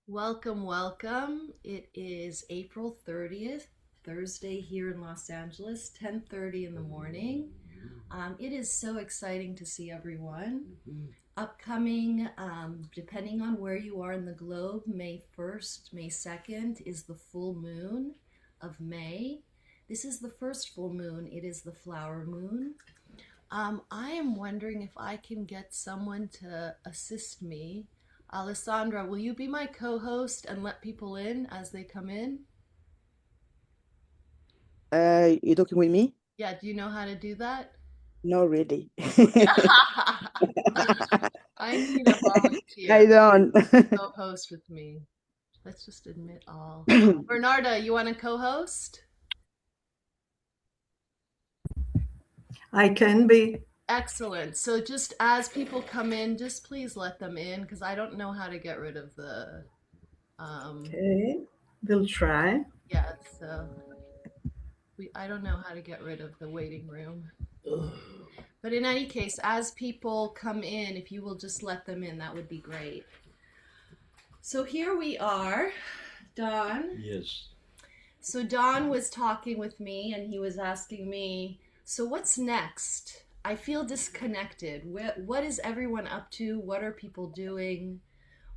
Welcome, welcome. It is April 30th, Thursday here in Los Angeles, 10:30 in the morning. It is so exciting to see everyone. Upcoming, depending on where you are in the globe, May 1st, May 2nd is the full moon of May. This is the first full moon. It is the flower moon. I am wondering if I can get someone to assist me. Alessandra, will you be my co-host and let people in as they come in? You talking with me? Yeah, do you know how to do that? No, really. I need a volunteer I don't. to co-host with me. Let's just admit all. Bernarda, you want to co-host? I can be. Excellent. So just as people come in, just please let them in because I don't know how to get rid of the Okay, we'll try. yeah, so I don't know how to get rid of the waiting room. But in any case, as people come in, if you will just let them in, that would be great. So here we are, Don. Yes. So Don was talking with me and he was asking me, so what's next? I feel disconnected. What is everyone up to? What are people doing?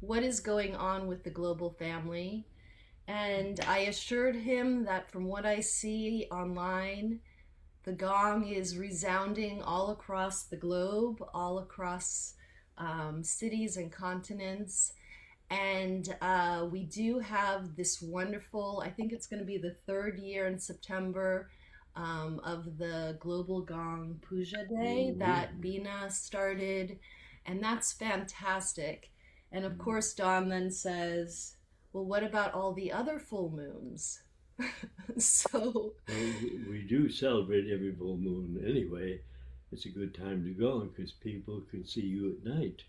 What is going on with the global family? And I assured him that from what I see online, the gong is resounding all across the globe, all across cities and continents. And we do have this wonderful, I think it's going to be the third year in September of the Global Gong Puja Day that Bina started. And that's fantastic. And of course, Don then says, well, what about all the other full moons? So Well, we do celebrate every full moon anyway. It's a good time to go because people can see you at night.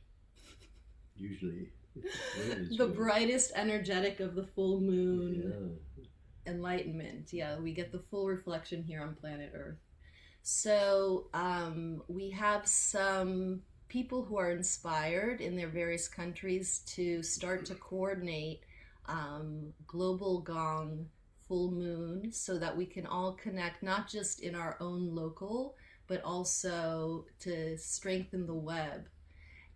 Usually. The brightest energetic of the full moon. Yeah. Enlightenment. Yeah, we get the full reflection here on planet Earth. So we have some people who are inspired in their various countries to start to coordinate global gong full moon so that we can all connect not just in our own local but also to strengthen the web.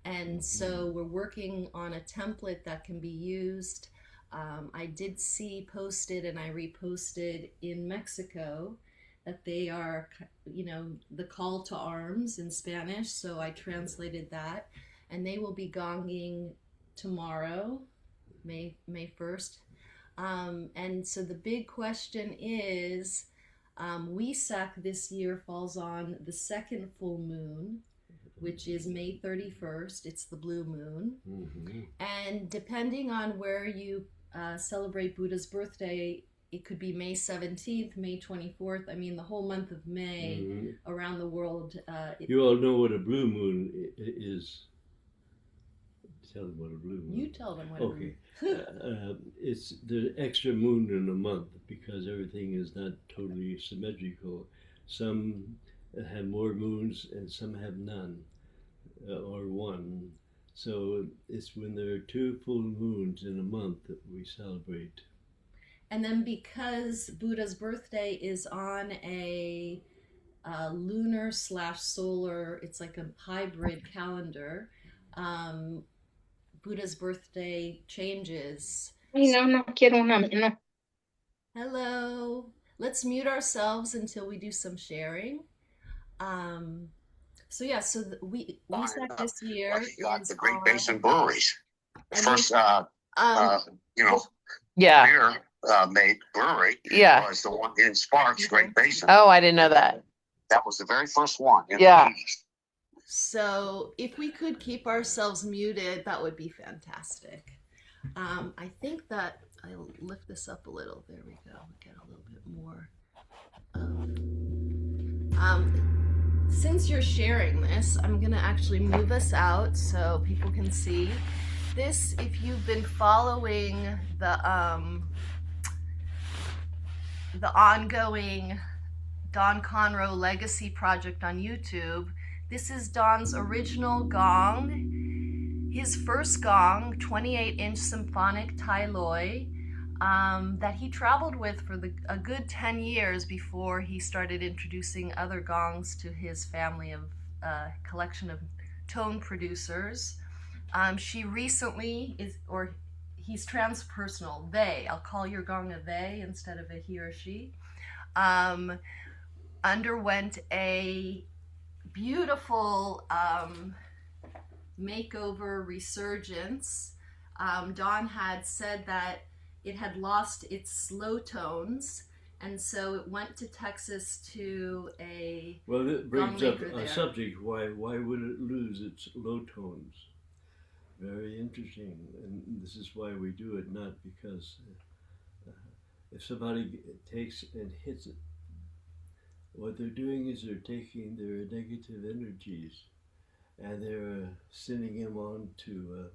And so we're working on a template that can be used. I did see posted and I reposted in Mexico that they are, the call to arms in Spanish. So I translated that and they will be gonging tomorrow, May 1st. And so the big question is, Wesak this year falls on the second full moon, which is May 31st. It's the blue moon. Mm-hmm. And depending on where you celebrate Buddha's birthday, it could be May 17th, May 24th. I mean, the whole month of May around the world. You all know what a blue moon is. Tell them what a blue moon is. You tell them what a moon is. It's the extra moon in a month because everything is not totally symmetrical. Some have more moons and some have none or one. So it's when there are two full moons in a month that we celebrate. And then because Buddha's birthday is on a lunar / solar, it's like a hybrid calendar, Buddha's birthday changes. No quiero una, no. Hello. Let's mute ourselves until we do some sharing. So Wesak this year you got the Great Basin breweries. The first, Yeah. beer-made brewery Yeah. was the one in Sparks, Great Basin. Oh, I didn't know that. That was the very first one. In Yeah. the 80s. So if we could keep ourselves muted, that would be fantastic. I think that I'll lift this up a little. There we go. Get a little bit more. Since you're sharing this, I'm going to actually move us out so people can see. This, if you've been following the ongoing Don Conroe Legacy Project on YouTube, this is Don's original gong. his first gong, 28-inch symphonic Tai Loi, that he traveled with for a good 10 years before he started introducing other gongs to his family of collection of tone producers. She recently he's transpersonal, they, I'll call your gong a they instead of a he or she, underwent a beautiful makeover resurgence. Dawn had said that it had lost its slow tones, and so it went to Texas to a Well, it brings up there. a subject. Why would it lose its low tones? Very interesting, and this is why we do it, not because if somebody takes and hits it, what they're doing is they're taking their negative energies and they're sending them on to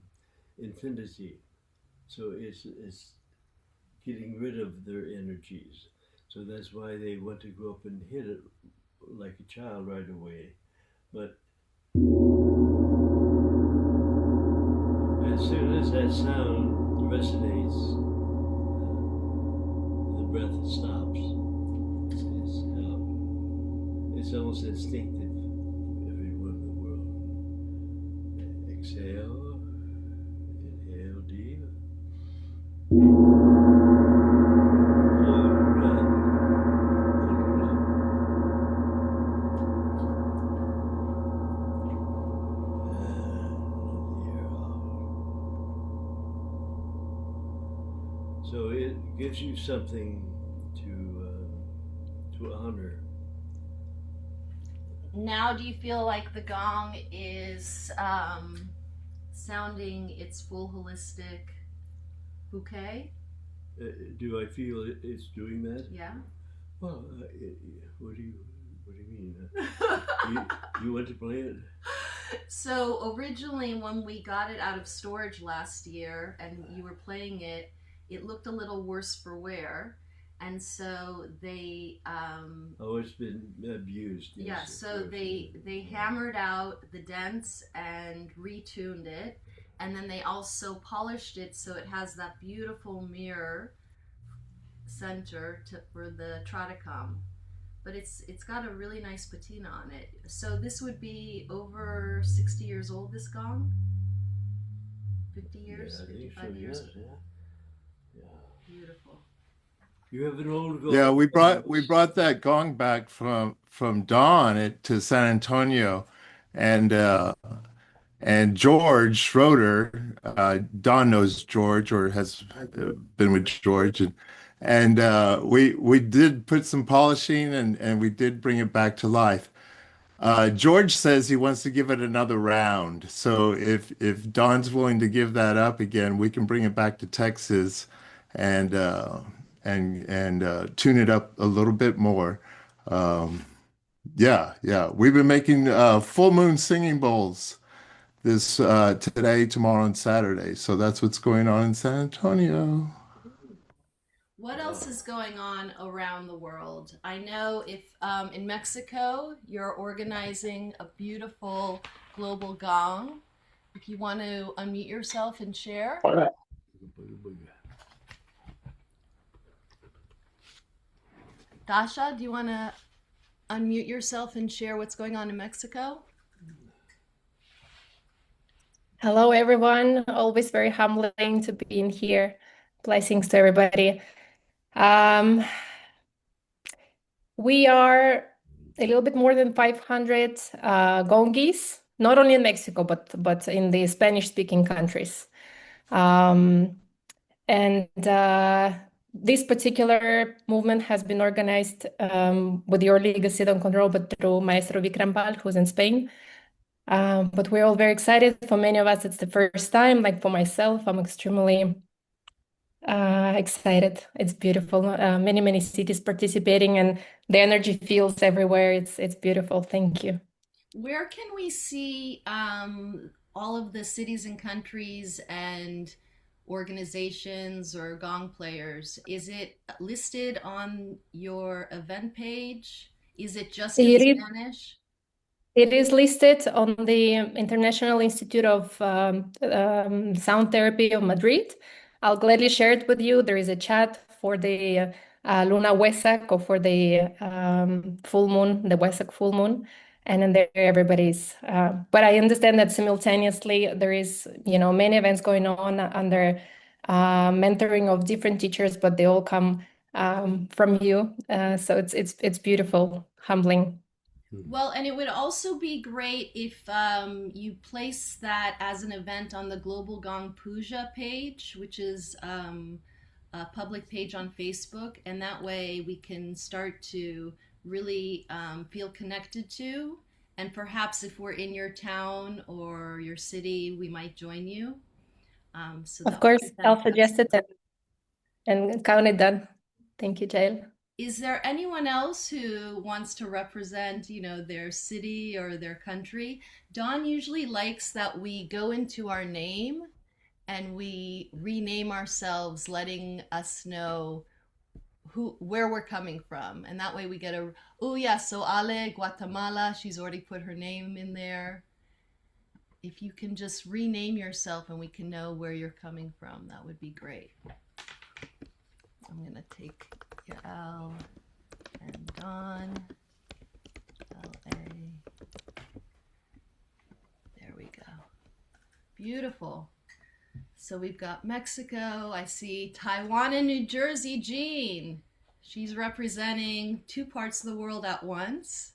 infinity. So it's getting rid of their energies. So that's why they want to go up and hit it like a child right away. But as soon as that sound resonates, the breath stops. It's almost instinctive for everyone in the world. Exhale, inhale deep. Hold breath, and let the air out. So it gives you something to honor. Now, do you feel like the gong is sounding its full holistic bouquet? Do I feel it's doing that? Yeah. Well, what do you mean? You want to play it? So originally, when we got it out of storage last year, and you were playing it, it looked a little worse for wear. And so they it's been abused. Yes, yeah, so they hammered out the dents and retuned it, and then they also polished it so it has that beautiful mirror center for the Tradicom. But it's got a really nice patina on it. So this would be over 60 years old, this gong? 50 years? Yeah, I think 55 so, years? yes, yeah. Beautiful. You have an old gong. Yeah, we brought that gong back from Dawn to San Antonio, and George Schroeder, Dawn knows George or has been with George, and we did put some polishing and we did bring it back to life. George says he wants to give it another round, so if Dawn's willing to give that up again, we can bring it back to Texas and tune it up a little bit more. Yeah, we've been making full moon singing bowls this today, tomorrow, and Saturday. So that's what's going on in San Antonio. What else is going on around the world? I know if in Mexico you're organizing a beautiful global gong. If you want to unmute yourself and share. All right. Dasha, do you want to unmute yourself and share what's going on in Mexico? Hello, everyone. Always very humbling to be in here. Blessings to everybody. We are a little bit more than 500 gongis, not only in Mexico, but in the Spanish-speaking countries. This particular movement has been organized with your legacy Don Control, but through Maestro Vikrampal, who's in Spain. But we're all very excited. For many of us, it's the first time. Like for myself, I'm extremely excited. It's beautiful. Many cities participating, and the energy feels everywhere. It's beautiful. Thank you. Where can we see all of the cities and countries and organizations or gong players? Is it listed on your event page? Is it just in Spanish? It is listed on the International Institute of Sound Therapy of Madrid. I'll gladly share it with you. There is a chat for the Luna Wesak, or for the full moon, the Wesak full moon. And then there everybody's, but I understand that simultaneously there is, many events going on under mentoring of different teachers, but they all come from you. So it's beautiful, humbling. Well, and it would also be great if you place that as an event on the Global Gong Puja page, which is a public page on Facebook, and that way we can start to really feel connected to, and perhaps if we're in your town or your city, we might join you. So Of course, I'll suggest it and count it done. Thank you, Jael. Is there anyone else who wants to represent, their city or their country? Dawn usually likes that we go into our name and we rename ourselves, letting us know where we're coming from. And that way we get so Ale, Guatemala, she's already put her name in there. If you can just rename yourself and we can know where you're coming from, that would be great. I'm going to take your L and Dawn, LA. There we go. Beautiful. So we've got Mexico. I see Taiwan and New Jersey. Jean, she's representing two parts of the world at once.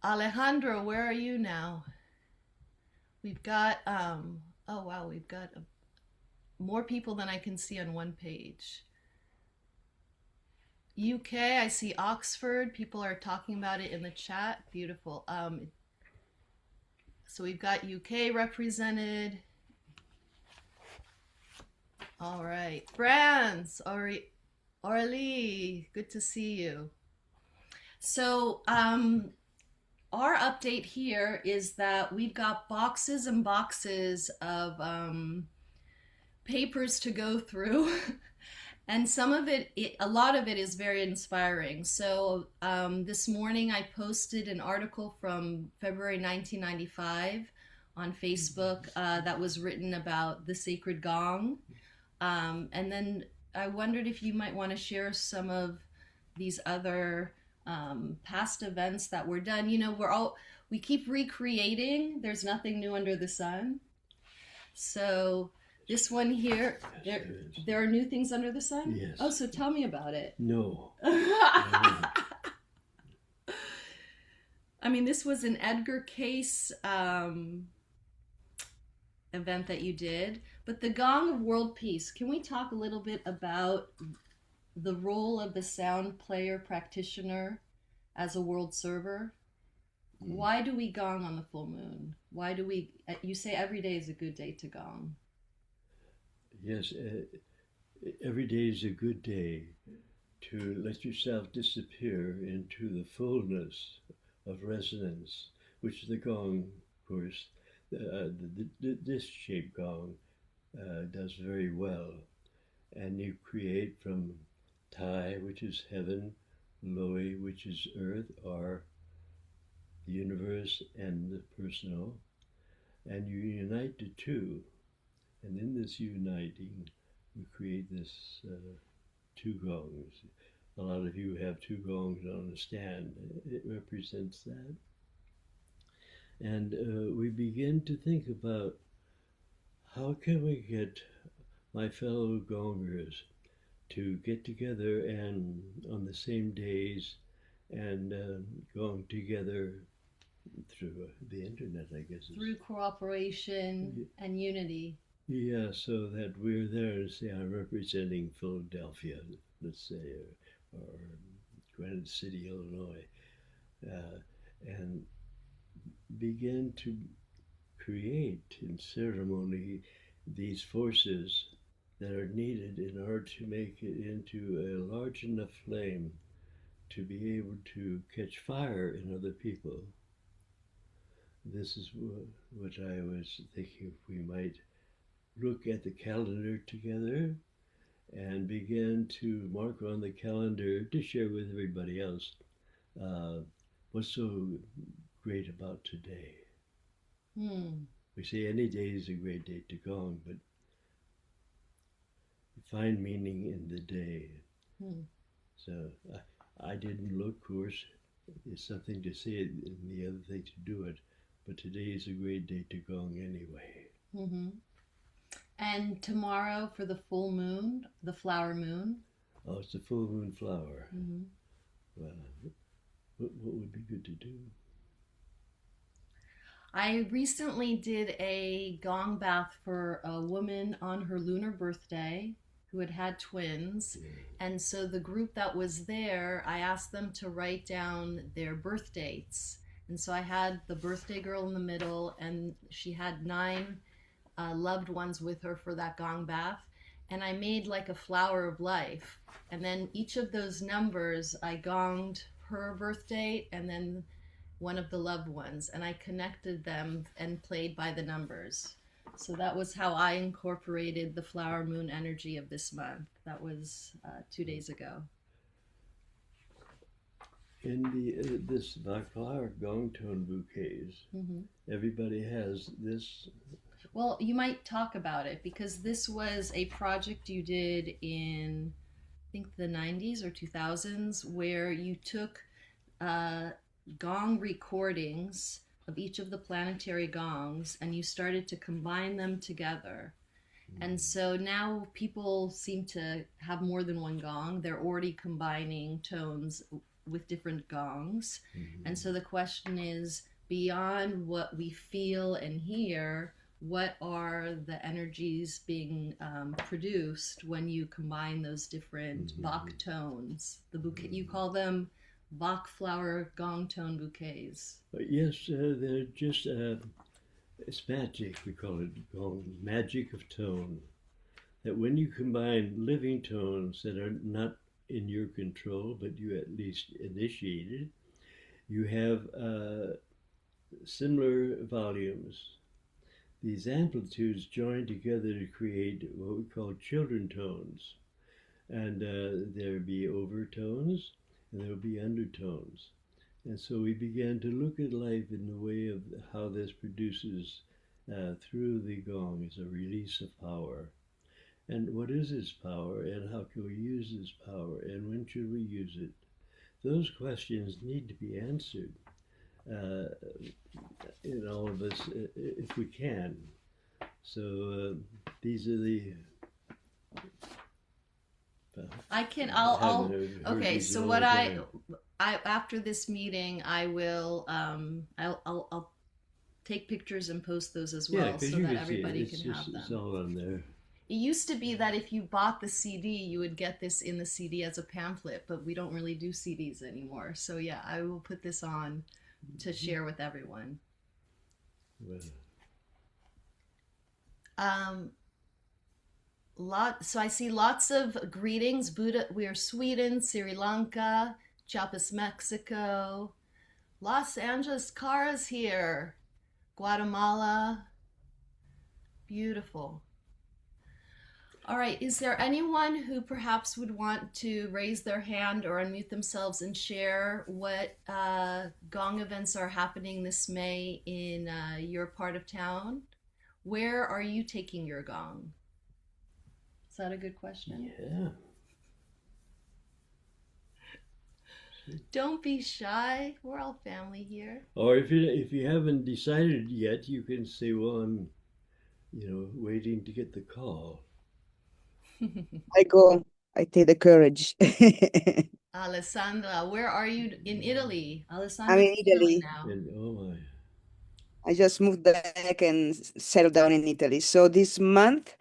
Alejandro, where are you now? We've got, oh wow, we've got more people than I can see on one page. UK, I see Oxford. People are talking about it in the chat. Beautiful. So we've got UK represented. All right. France, Orly, good to see you. So our update here is that we've got boxes and boxes of papers to go through. And some of a lot of it is very inspiring. So this morning I posted an article from February 1995 on Facebook that was written about the sacred gong. And then I wondered if you might want to share some of these other past events that were done. We keep recreating. There's nothing new under the sun. So this one here, there are new things under the sun? Yes. Oh, so tell me about it. No. I mean, this was an Edgar Cayce event that you did, but the Gong of World Peace, can we talk a little bit about the role of the sound player practitioner as a world server? Why do we gong on the full moon? Why do we, you say every day is a good day to gong. Yes, every day is a good day to let yourself disappear into the fullness of resonance, which the gong, of course, this shape gong does very well. And you create from Tai, which is heaven, Loi, which is earth, or the universe and the personal, and you unite the two. And in this uniting, we create this two gongs. A lot of you have two gongs on a stand. It represents that. And we begin to think about how can we get my fellow gongers to get together and on the same days and gong together through the internet, I guess. Through cooperation and unity. Yeah, so that we're there and say, I'm representing Philadelphia, let's say, or Granite City, Illinois, and begin to create in ceremony these forces that are needed in order to make it into a large enough flame to be able to catch fire in other people. This is what I was thinking, if we might look at the calendar together and begin to mark on the calendar to share with everybody else What's so great about today? Hmm. We say any day is a great day to gong, but find meaning in the day. Hmm. So I didn't look, of course. It's something to say it and the other thing to do it. But today is a great day to gong anyway. Mm-hmm. And tomorrow for the full moon, the flower moon. Oh, it's the full moon flower. Mm-hmm. Well, what would be good to do? I recently did a gong bath for a woman on her lunar birthday who had twins. Yeah. And so the group that was there, I asked them to write down their birth dates. And so I had the birthday girl in the middle, and she had 9 loved ones with her for that gong bath. And I made like a flower of life. And then each of those numbers, I gonged her birth date and then one of the loved ones, and I connected them and played by the numbers. So that was how I incorporated the flower moon energy of this month. That was 2 days ago. In the this flower gong tone bouquets, Mm-hmm. everybody has this. Well, you might talk about it because this was a project you did in, I think, the 90s or 2000s, where you took gong recordings of each of the planetary gongs and you started to combine them together. And so now people seem to have more than one gong. They're already combining tones with different gongs. Mm-hmm. And so the question is, beyond what we feel and hear, what are the energies being produced when you combine those different Bach tones? The bouquet, you call them Bach flower gong tone bouquets. Yes, they're just, it's magic, we call it gong, magic of tone. That when you combine living tones that are not in your control, but you at least initiated, you have similar volumes. These amplitudes join together to create what we call children tones. And there'll be overtones and there'll be undertones. And so we began to look at life in the way of how this produces through the gong as a release of power. And what is this power, and how can we use this power, and when should we use it? Those questions need to be answered in all of us if we can. So these are the... I'll okay, so what I after this meeting, I will I'll take pictures and post those as well, so that everybody can have them. It's all on there. It used to be that if you bought the CD, you would get this in the CD as a pamphlet, but we don't really do CDs anymore. So yeah, I will put this on to share with everyone. Well. So I see lots of greetings. Buddha, we are Sweden, Sri Lanka, Chiapas, Mexico, Los Angeles, Cara's here, Guatemala. Beautiful. All right, is there anyone who perhaps would want to raise their hand or unmute themselves and share what gong events are happening this May in your part of town? Where are you taking your gong? Is that a good question? Yeah. Don't be shy. We're all family here. Or if you haven't decided yet, you can say, well, I'm, waiting to get the call. I go, I take the courage. Alessandra, where are you in Italy? Alessandra, I'm in Italy now. Oh my. I just moved back and settled down in Italy. So this month,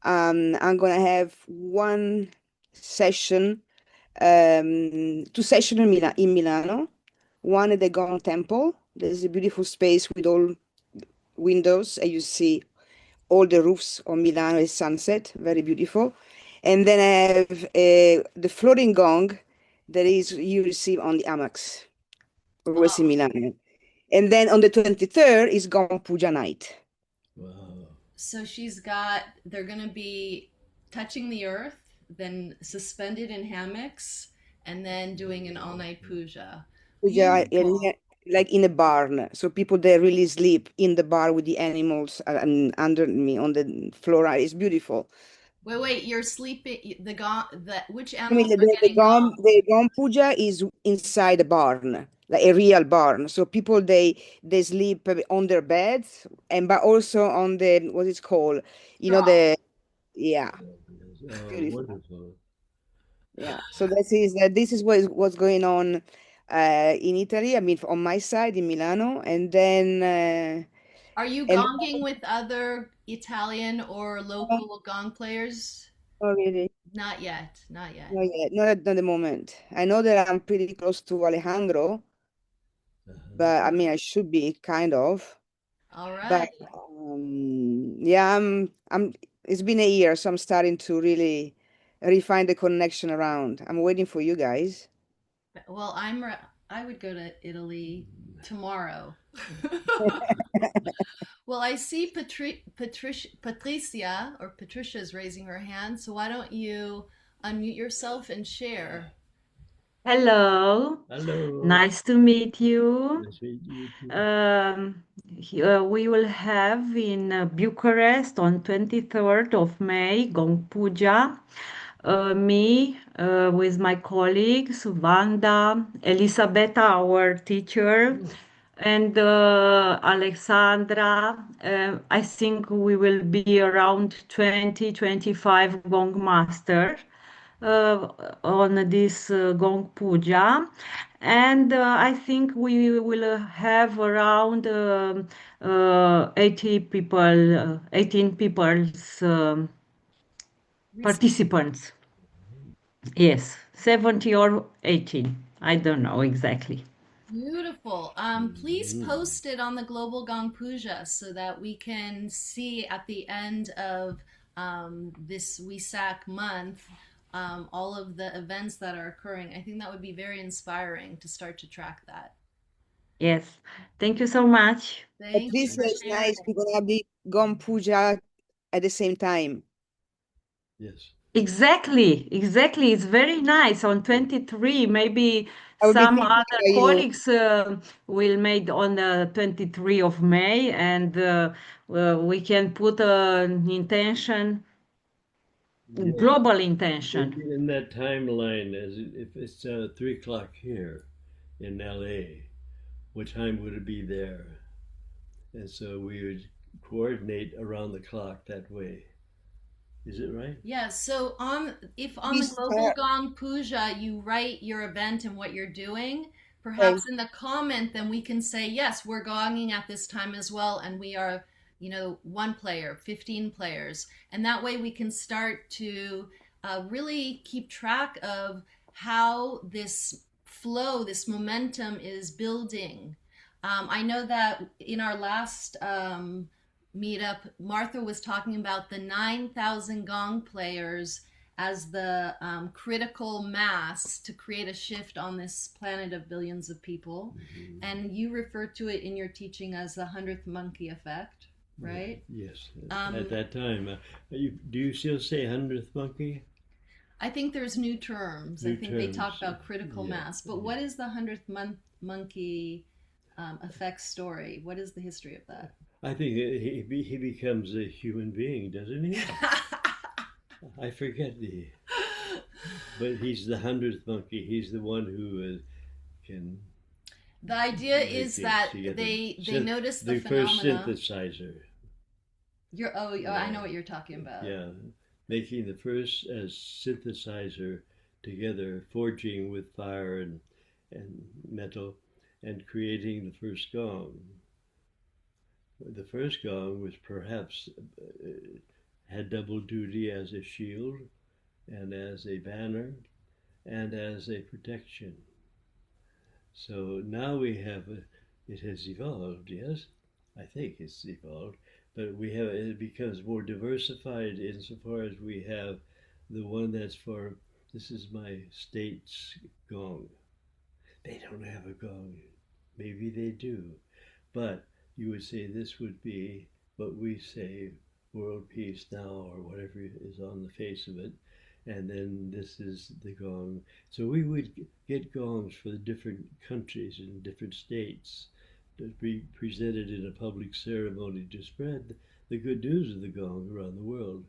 I'm gonna have one session, 2 sessions in Milano. One at the Gong Temple. There's a beautiful space with all windows, and you see all the roofs of Milano at sunset. Very beautiful. And then I have the floating gong that is you receive on the Amax, always in Milano. And then on the 23rd is Gong Puja night. Wow. So they're going to be touching the earth, then suspended in hammocks, and then doing an all-night puja. puja Beautiful. like in a barn. So people they really sleep in the barn with the animals and under me on the floor. It's beautiful. Wait, you're sleeping. Which I mean, animals are getting gone? the Gom Puja is inside a barn, like a real barn. So people they sleep on their beds and but also on the what it's called, you know Straw. the yeah, Oh, beautiful. wonderful. Yeah. So this is what's going on in Italy. I mean, on my side in Milano, and then Are you and gonging with other Italian or local gong players? not really, Not yet. Not yet. not yet, not at the moment. I know that I'm pretty close to Alejandro, Uh-huh. but I mean, I should be kind of. All But right. yeah, I'm it's been a year, so I'm starting to really refine the connection around. I'm waiting for you guys. Well, I would go to Italy tomorrow. Well, I see Patricia or Patricia is raising her hand, so why don't you unmute yourself and share? Hello, Hello. nice to meet you. Nice to meet you too. We will have in Bucharest on 23rd of May Gong Puja. Me with my colleagues, Vanda, Elisabetta, our teacher, and Alexandra. I think we will be around 20-25 Gong Master uh, on this Gong Puja. And I think we will have around 80 people, 18 people's participants. Yes, 70 or 18. I don't know exactly. Beautiful. Please post it on the Global Gong Puja so that we can see at the end of this Wesak month all of the events that are occurring. I think that would be very inspiring to start to track that. Yes, thank you so much. Thank you Patricia for is sharing. nice. We're gonna be Gom Puja at the same time. Yes. Exactly, exactly. It's very nice on 23. Maybe I will be some thinking other about you. colleagues will make on the 23 of May, and we can put an intention, Yes. global intention. In that timeline, as if it's 3 o'clock here in LA, what time would it be there? And so we would coordinate around the clock that way. Is it right? Yeah, so if on the Please, Global Gong Puja you write your event and what you're doing, okay. perhaps in the comment, then we can say, yes, we're gonging at this time as well, and we are, one player, 15 players. And that way we can start to really keep track of how this flow, this momentum is building. I know that in our last meetup, Martha was talking about the 9,000 gong players as the critical mass to create a shift on this planet of billions of people. And you refer to it in your teaching as the 100th monkey effect, right? Yes. At that time, do you still say 100th monkey? I think there's new terms. New I think they terms. talk about critical Yeah, mass. But what is the 100th monkey effect story? What is the history of that? I think he becomes a human being, doesn't he? I forget but he's the 100th monkey. He's the one who can. The idea is that they notice the first phenomena. synthesizer. I know what you're talking about. Yeah, making the first synthesizer together, forging with fire and metal, and creating the first gong. The first gong was perhaps had double duty as a shield and as a banner and as a protection. So now we have it has evolved, yes, I think it's evolved, but it becomes more diversified insofar as we have the one that's for this is my state's gong. They don't have a gong, maybe they do, but you would say this would be what we say world peace now or whatever is on the face of it, and then this is the gong. So we would get gongs for the different countries and different states to be presented in a public ceremony to spread the good news of the gong around the world.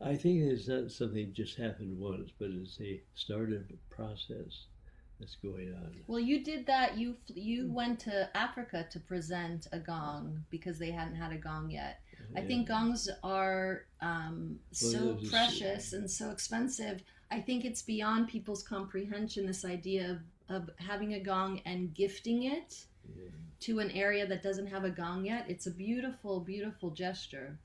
I think it's not something that just happened once, but it's a started process that's going on. Well, you did that. You went to Africa to present a gong because they hadn't had a gong yet. I think gongs are so precious and so expensive. I think it's beyond people's comprehension, this idea of having a gong and gifting it to an area that doesn't have a gong yet. It's a beautiful, beautiful gesture.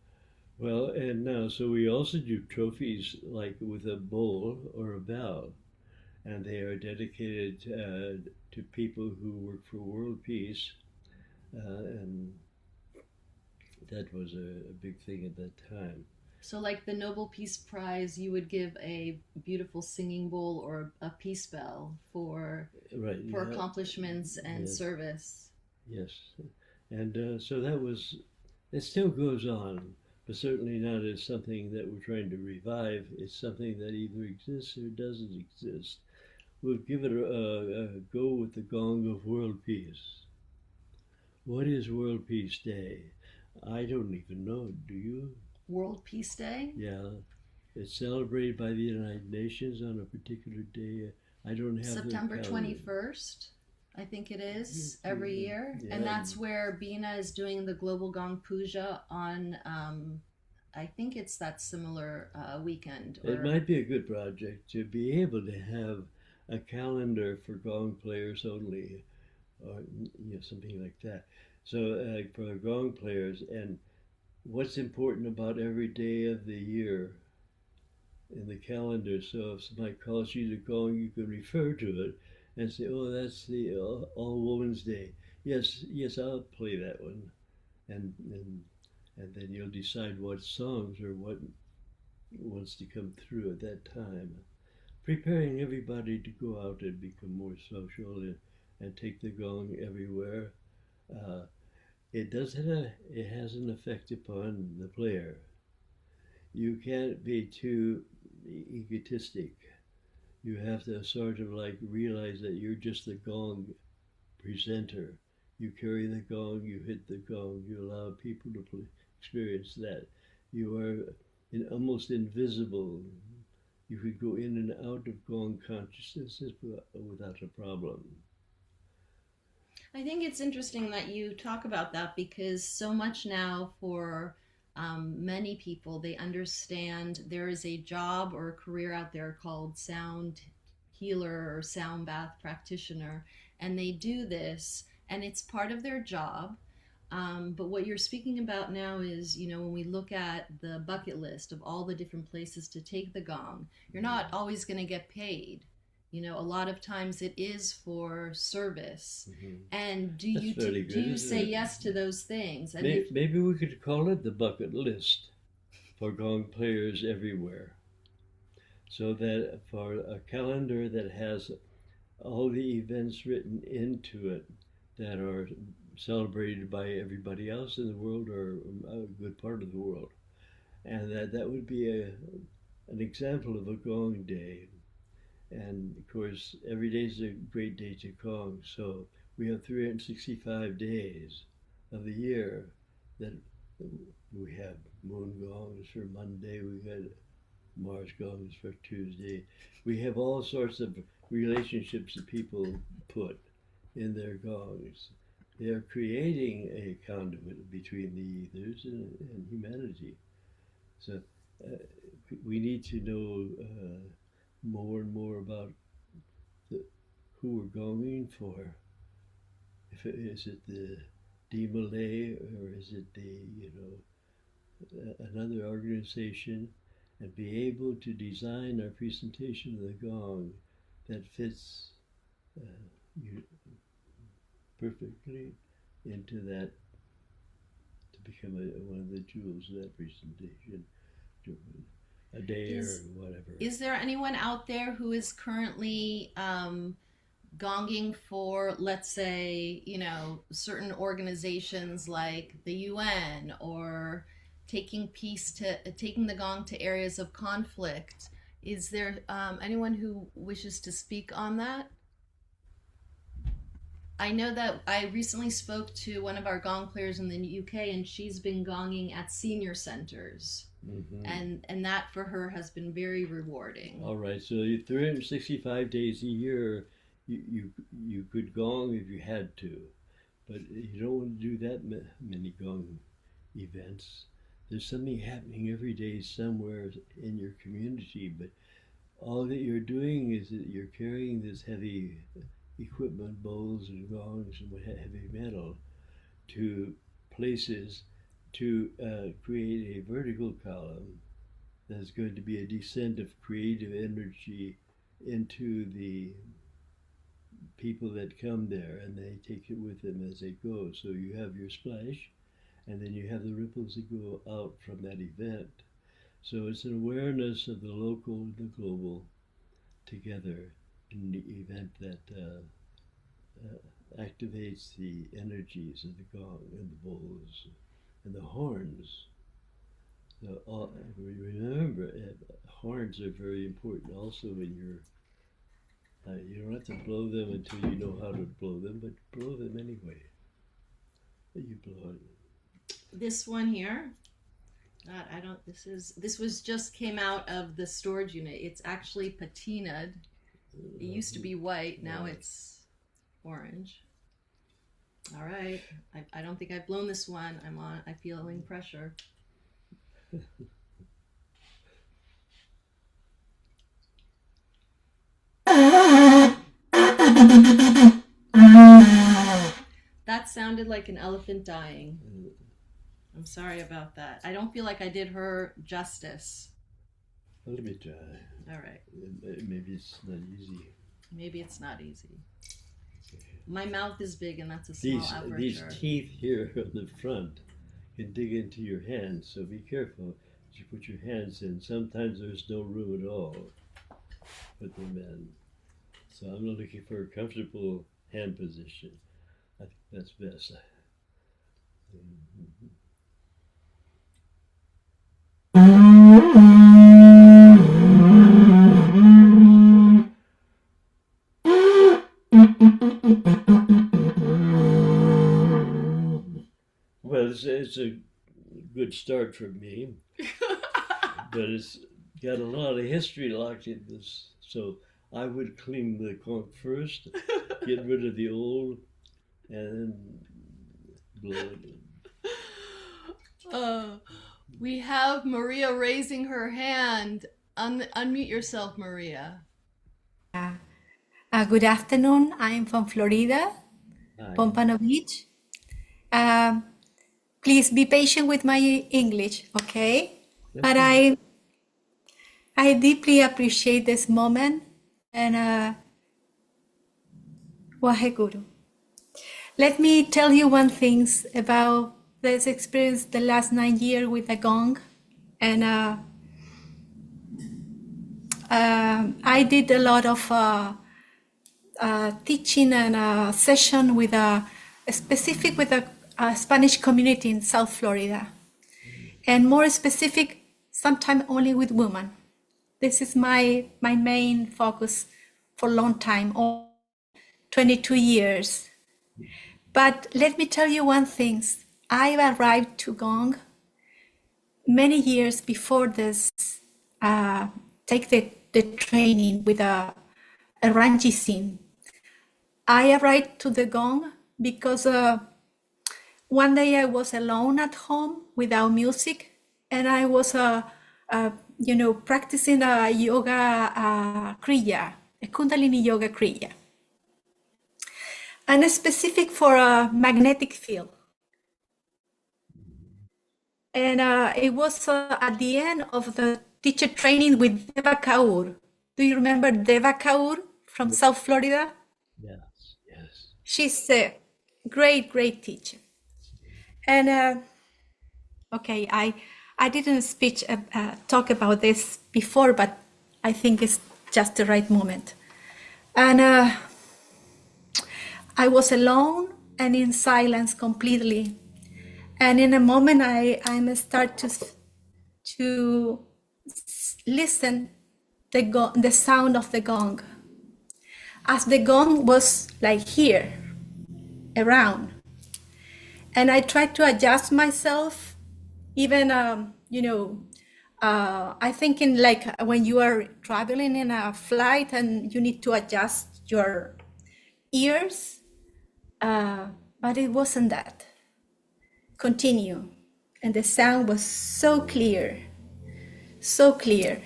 Well, and now, so we also do trophies like with a bowl or a bell, and they are dedicated to people who work for world peace, and that was a big thing at that time. So like the Nobel Peace Prize, you would give a beautiful singing bowl or a peace bell for accomplishments and service. Yes, and so it still goes on, but certainly not as something that we're trying to revive. It's something that either exists or doesn't exist. We'll give it a go with the Gong of World Peace. What is World Peace Day? I don't even know. Do you? World Peace Day? Yeah. It's celebrated by the United Nations on a particular day. I don't have September 21st, I think it is, every year. Yeah. And that's where Bina is doing the Global Gong Puja on, I think it's that similar weekend. It might be a good project to be able to have a calendar for gong players only, or something like that. So for gong players, and what's important about every day of the year in the calendar. So if somebody calls you to gong, you can refer to it and say, oh, that's the All Women's Day. Yes, I'll play that one. And then you'll decide what songs or what wants to come through at that time. Preparing everybody to go out and become more social and take the gong everywhere. It has an effect upon the player. You can't be too egotistic. You have to sort of like realize that you're just the gong presenter. You carry the gong, you hit the gong, you allow people to experience that. You are almost invisible. You could go in and out of gong consciousness without a problem. I think it's interesting that you talk about that, because so much now for many people, they understand there is a job or a career out there called sound healer or sound bath practitioner, and they do this and it's part of their job. But what you're speaking about now is, when we look at the bucket list of all the different places to take the gong, you're not always going to get paid. A lot of times it is for service. Mm-hmm. And do you say yes to those things? And maybe we could call it the bucket list for gong players everywhere. So that for a calendar that has all the events written into it that are celebrated by everybody else in the world, or a good part of the world. And that would be an example of a gong day. And of course, every day is a great day to gong. So we have 365 days of the year that we have moon gongs for Monday, we got Mars gongs for Tuesday. We have all sorts of relationships that people put in their gongs. They are creating a conduit between the ethers and humanity. So we need to know more and more about who we're gonging for. Is it the D-Malay, or is it another organization, and be able to design our presentation of the gong that fits perfectly into that, to become one of the jewels of that presentation, a day or whatever. Is there anyone out there who is currently gonging for, let's say, certain organizations like the UN, or taking the gong to areas of conflict? Is there anyone who wishes to speak on that? I know that I recently spoke to one of our gong players in the UK, and she's been gonging at senior centers. And that for her has been very rewarding. All right, so 365 days a year, you could gong if you had to, but you don't want to do that many gong events. There's something happening every day somewhere in your community, but all that you're doing is that you're carrying this heavy equipment, bowls and gongs and heavy metal, to places to create a vertical column that's going to be a descent of creative energy into the people that come there, and they take it with them as they go. So you have your splash, and then you have the ripples that go out from that event. So it's an awareness of the local and the global together in the event that activates the energies of the gong and the bowls and the horns. So remember, horns are very important also in your, you don't have to blow them until you know how to blow them, but blow them anyway. You blow it. This one here, God, I don't, this was just came out of the storage unit. It's actually patinaed. It used to be white, now it's orange. All right, I don't think I've I'm feeling pressure. That sounded like an elephant dying. I'm sorry about that. I don't feel like I did her justice. Let me try. All right. Maybe it's not easy. Maybe it's not easy. My mouth is big, and that's a small aperture. These teeth here on the front can dig into your hands, so be careful as you put your hands in. Sometimes there's no room at all. Put them in. So I'm looking for a comfortable hand position. I think that's best. Well, it's a good start for me, but it's got a lot of history locked in this. So I would clean the conch first, get rid of the old, and then blow it in. We have Maria raising her hand. Unmute yourself, Maria. Good afternoon. I'm from Florida, Pompano Beach. Please be patient with my English, okay? But I deeply appreciate this moment, and Waheguru. Let me tell you one thing about this experience the last 9 years with the gong, and I did a lot of teaching and session with specific with a Spanish community in South Florida, and more specific, sometimes only with women. This is my main focus for a long time, 22 years. But let me tell you one thing. I arrived to gong many years before this, take the training with a Ranji scene. I arrived to the gong because one day I was alone at home without music, and I was practicing a yoga kriya, a Kundalini yoga kriya, and specific for a magnetic field. And it was at the end of the teacher training with Deva Kaur. Do you remember Deva Kaur from South Florida? Yes, yes. She's a great teacher. And okay, I didn't talk about this before, but I think it's just the right moment. And I was alone and in silence completely. And in a moment, I start to listen the sound of the gong. As the gong was like here, around. And I tried to adjust myself, even, I think in like when you are traveling in a flight and you need to adjust your ears, but it wasn't that. Continue. And the sound was so clear, so clear.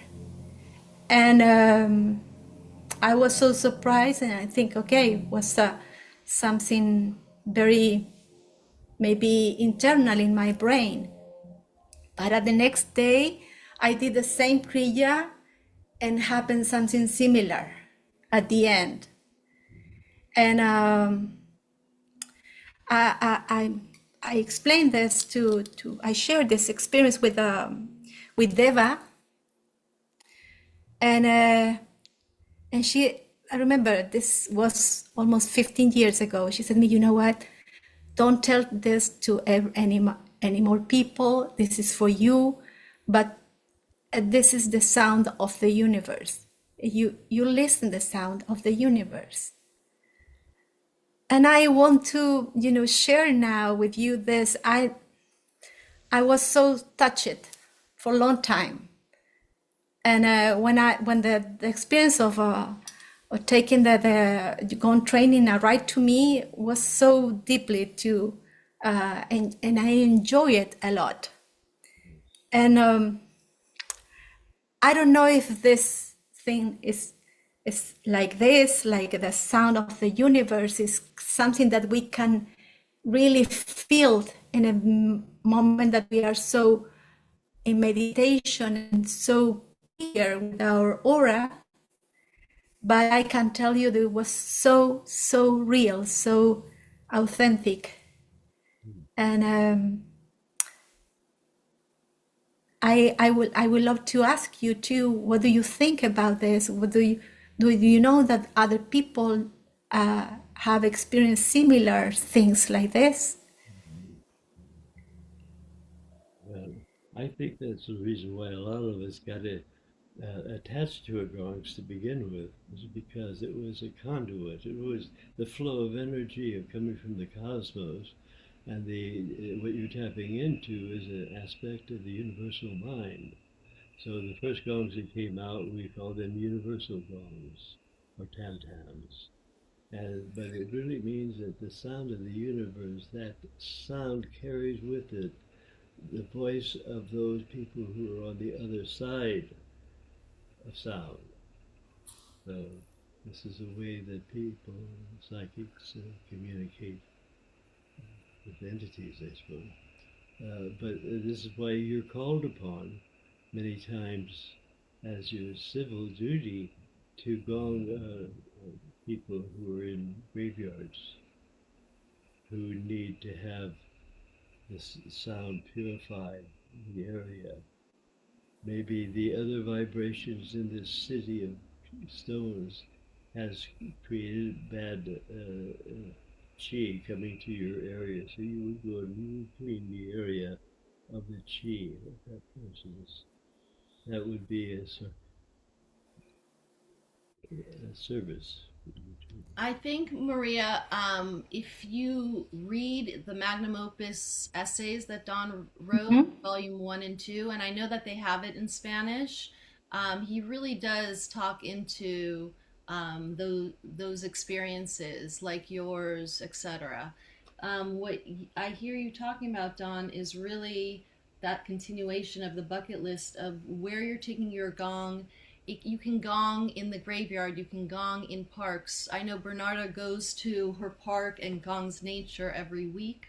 And I was so surprised, and I think, okay, it was something very maybe internal in my brain. But at the next day, I did the same kriya and happened something similar at the end. And I explained this I shared this experience with Deva, and I remember this was almost 15 years ago. She said to me, you know what? Don't tell this to any more people. This is for you, but this is the sound of the universe. You listen the sound of the universe. And I want to, share now with you this. I was so touched for a long time. And when the experience of taking the Gong training arrived to me was so deeply and I enjoy it a lot. And I don't know if this thing is like this, like the sound of the universe is something that we can really feel in a moment that we are so in meditation and so clear with our aura. But I can tell you that it was so real, so authentic. And I would love to ask you too, what do you think about this? What do you know that other people have experienced similar things like this? Well, I think that's the reason why a lot of us got attached to our gongs to begin with, was because it was a conduit. It was the flow of energy coming from the cosmos, and what you're tapping into is an aspect of the universal mind. So the first gongs that came out, we called them universal gongs, or tam-tams. But it really means that the sound of the universe, that sound carries with it the voice of those people who are on the other side of sound. So this is a way that people, psychics, communicate with entities, I suppose. But this is why you're called upon many times as your civil duty to gong people who are in graveyards, who need to have this sound purified in the area. Maybe the other vibrations in this city of stones has created bad chi coming to your area. So you would go and you would clean the area of the chi of that person's. That would be a service. I think, Maria, if you read the magnum opus essays that Don wrote, volume 1 and 2, and I know that they have it in Spanish, he really does talk into those experiences like yours, etc. What I hear you talking about, Don, is really that continuation of the bucket list of where you're taking your gong. You can gong in the graveyard, you can gong in parks. I know Bernarda goes to her park and gongs nature every week.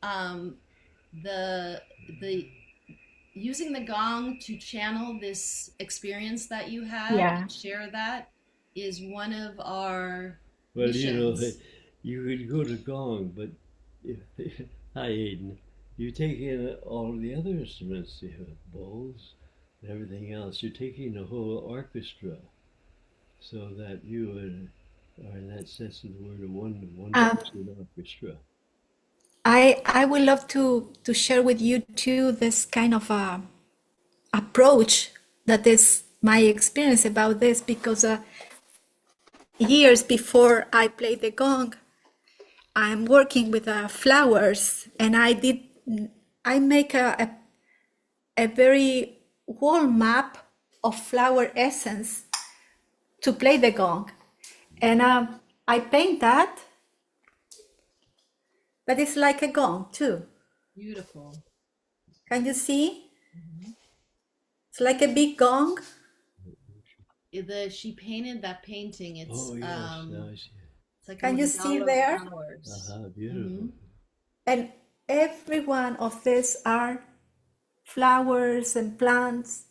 The using the gong to channel this experience that you had and share that is one of our missions. You could go to gong, but hi Aiden, you take in all the other instruments. You have bowls and everything else. You're taking the whole orchestra, so that you are, in that sense of the word, a one-person orchestra. I would love to share with you too this kind of approach that is my experience about this because years before I played the gong, I'm working with flowers, and I make a very wall map of flower essence to play the gong, and I paint that, but it's like a gong too. Beautiful. Can you see? It's like a big gong. She painted that painting. It's Oh yes, now I see it. it's like Can a you see mandala of there? flowers. Beautiful. And every one of these are flowers and plants,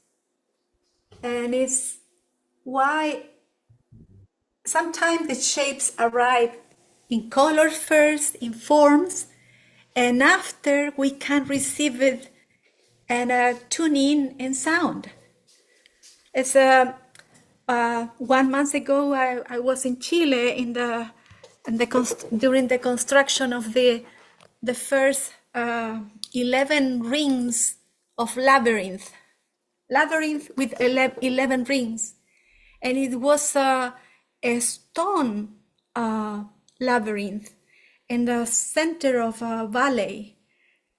and it's why sometimes the shapes arrive in colors first, in forms, and after we can receive it and tune in sound. It's 1 month ago I was in Chile during the construction of the first 11 rings of labyrinth with 11 rings, and it was a stone labyrinth in the center of a valley,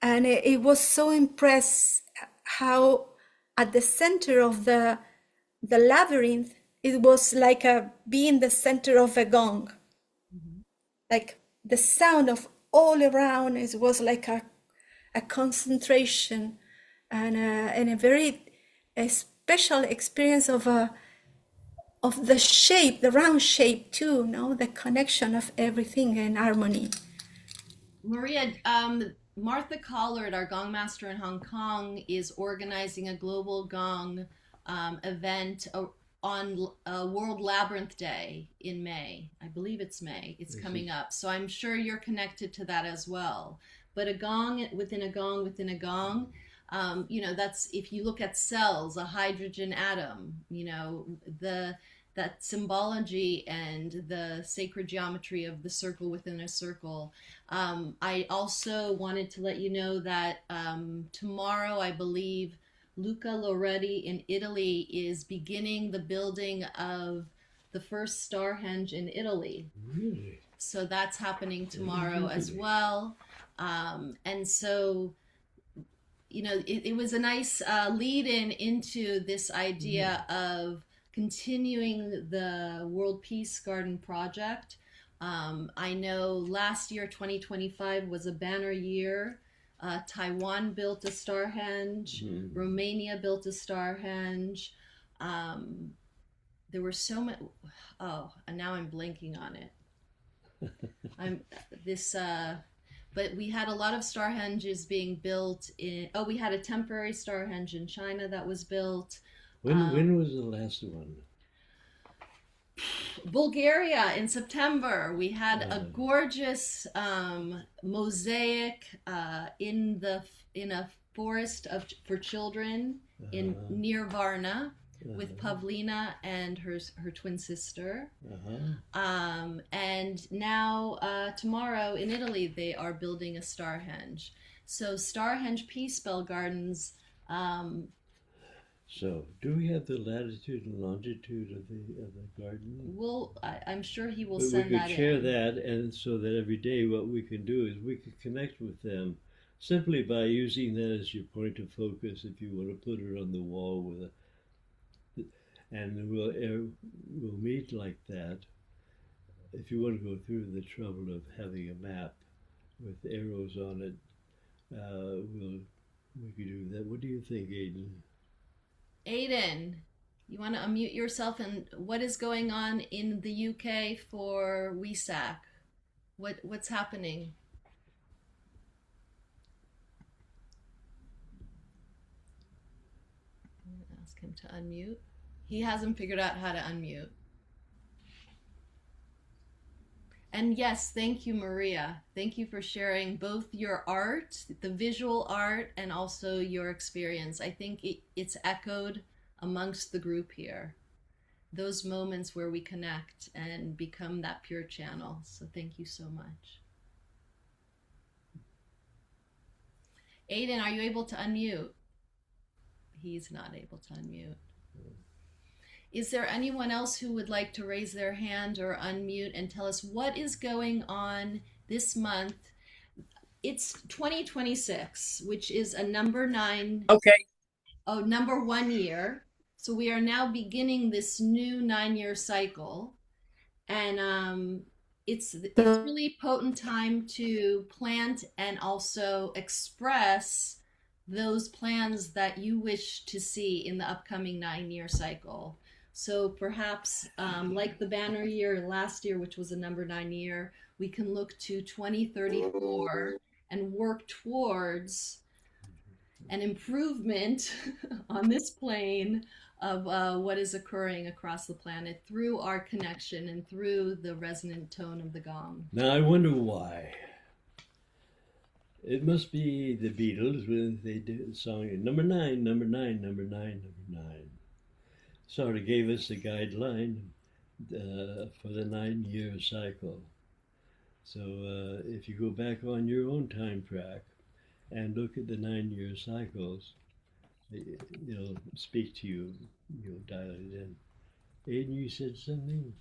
and it was so impressed how at the center of the labyrinth it was like being the center of a gong. Like the sound of all around it was like a concentration and a very special experience of the shape, the round shape too, no? The connection of everything in harmony. Maria, Martha Collard, our gong master in Hong Kong, is organizing a Global Gong event on World Labyrinth Day in May. I believe it's May. It's coming up. So I'm sure you're connected to that as well. But a gong within a gong within a gong, that's, if you look at cells, a hydrogen atom, that symbology and the sacred geometry of the circle within a circle. I also wanted to let you know that tomorrow, I believe, Luca Loretti in Italy is beginning the building of the first Starhenge in Italy. Really? So that's happening tomorrow as well. And so, it was a nice lead-in into this idea of continuing the World Peace Garden project. I know last year, 2025, was a banner year. Taiwan built a Starhenge. Romania built a Starhenge. There were so many. Oh, and now I'm blanking on it. But we had a lot of Starhenges being built in. Oh, we had a temporary Starhenge in China that was built. When was the last one? Bulgaria in September. We had a gorgeous mosaic in a forest for children near Varna with Pavlina and her twin sister. And now tomorrow in Italy they are building a Starhenge. So Starhenge Peace Bell Gardens. So, do we have the latitude and longitude of the garden? I'm sure he will But send that in. We could share that, and so that every day what we can do is we can connect with them simply by using that as your point of focus. If you want to put it on the wall and we'll meet like that. If you want to go through the trouble of having a map with arrows on it, we could do that. What do you think, Aiden? Aiden, you want to unmute yourself, and what is going on in the UK for Wesak? What's happening? I'm going to ask him to unmute. He hasn't figured out how to unmute. And yes, thank you, Maria. Thank you for sharing both your art, the visual art, and also your experience. I think it's echoed amongst the group here. Those moments where we connect and become that pure channel. So thank you so much. Aiden, are you able to unmute? He's not able to unmute. Is there anyone else who would like to raise their hand or unmute and tell us what is going on this month? It's 2026, which is a number 9. Okay. Oh, number 1 year. So we are now beginning this new 9-year cycle. And it's really potent time to plant and also express those plans that you wish to see in the upcoming 9-year cycle. So perhaps like the banner year last year, which was a number 9 year, we can look to 2034 and work towards an improvement on this plane of what is occurring across the planet through our connection and through the resonant tone of the gong. Now I wonder why. It must be the Beatles when they did the song number 9, number 9, number 9, number 9. Sort of gave us a guideline for the 9-year cycle. So if you go back on your own time track and look at the 9-year cycles, it'll speak to you. You'll dial it in. Aiden, you said something?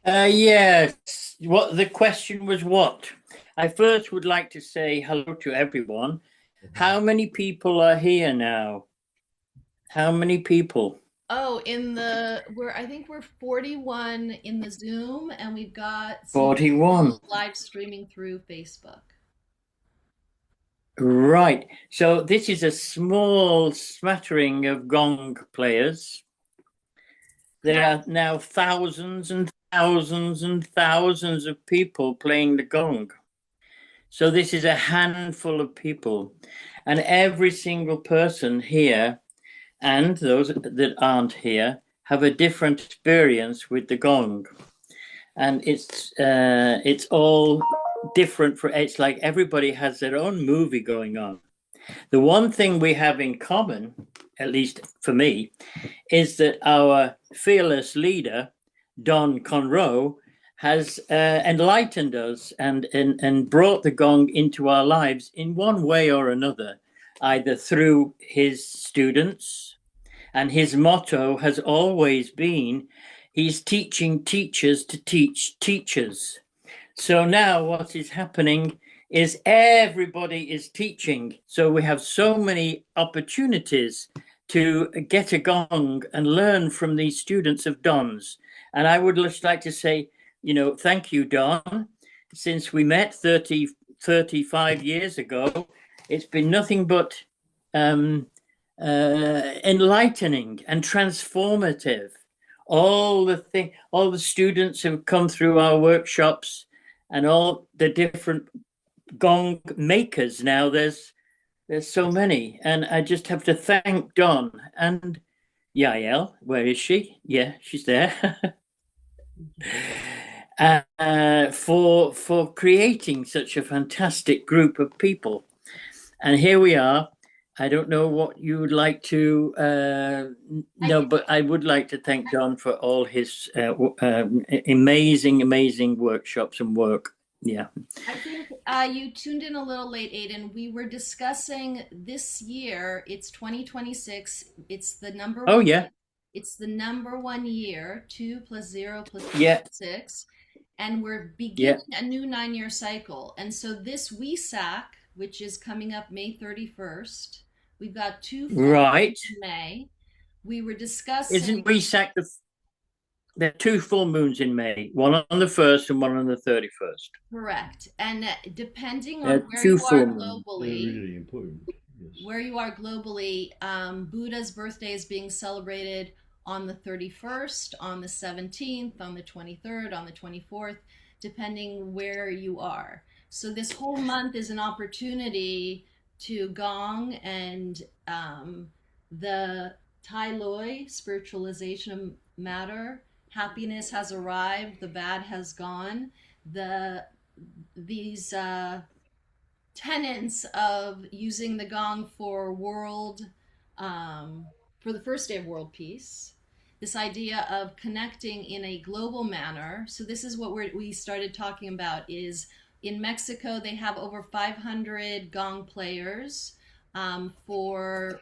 Yes. What the question was what? I first would like to say hello to everyone. How many people are here now? How many people? Oh, I think we're 41 in the Zoom, and we've got 41 live streaming through Facebook. Right. So this is a small smattering of gong players. There are now thousands and thousands and thousands of people playing the gong. So this is a handful of people, and every single person here and those that aren't here have a different experience with the gong. And it's all different. It's like everybody has their own movie going on. The one thing we have in common, at least for me, is that our fearless leader, Don Conroe, has enlightened us and brought the gong into our lives in one way or another, either through his students, and his motto has always been, he's teaching teachers to teach teachers. So now what is happening is everybody is teaching. So we have so many opportunities to get a gong and learn from these students of Don's. And I would just like to say, thank you, Don. Since we met 35 years ago, it's been nothing but enlightening and transformative. All the students who come through our workshops and all the different gong makers now, there's so many. And I just have to thank Don and Yael. Where is she? Yeah, she's there. For creating such a fantastic group of people. And here we are. I don't know what you would like to know, but I would like to thank Don for all his amazing workshops and work. Yeah. I think you tuned in a little late, Aiden. We were discussing this year, it's 2026. It's the number Oh, one. yeah. It's the number 1 year, 2 + 0 + 6. And we're beginning a new 9-year cycle. And so this Wesak, which is coming up May 31st, we've got 2 right in May. We were discussing. Isn't Wesak there are 2 full moons in May, one on the 1st and one on the 31st. Correct. And depending on where 2 you full are moons. globally, They're really important. Yes. Where you are globally, Buddha's birthday is being celebrated on the 31st, on the 17th, on the 23rd, on the 24th, depending where you are. So this whole month is an opportunity to gong and the Tai Loi, spiritualization of matter. Happiness has arrived, the bad has gone. These tenets of using the gong for for the first day of world peace, this idea of connecting in a global manner. So this is what we started talking about, is in Mexico they have over 500 gong players for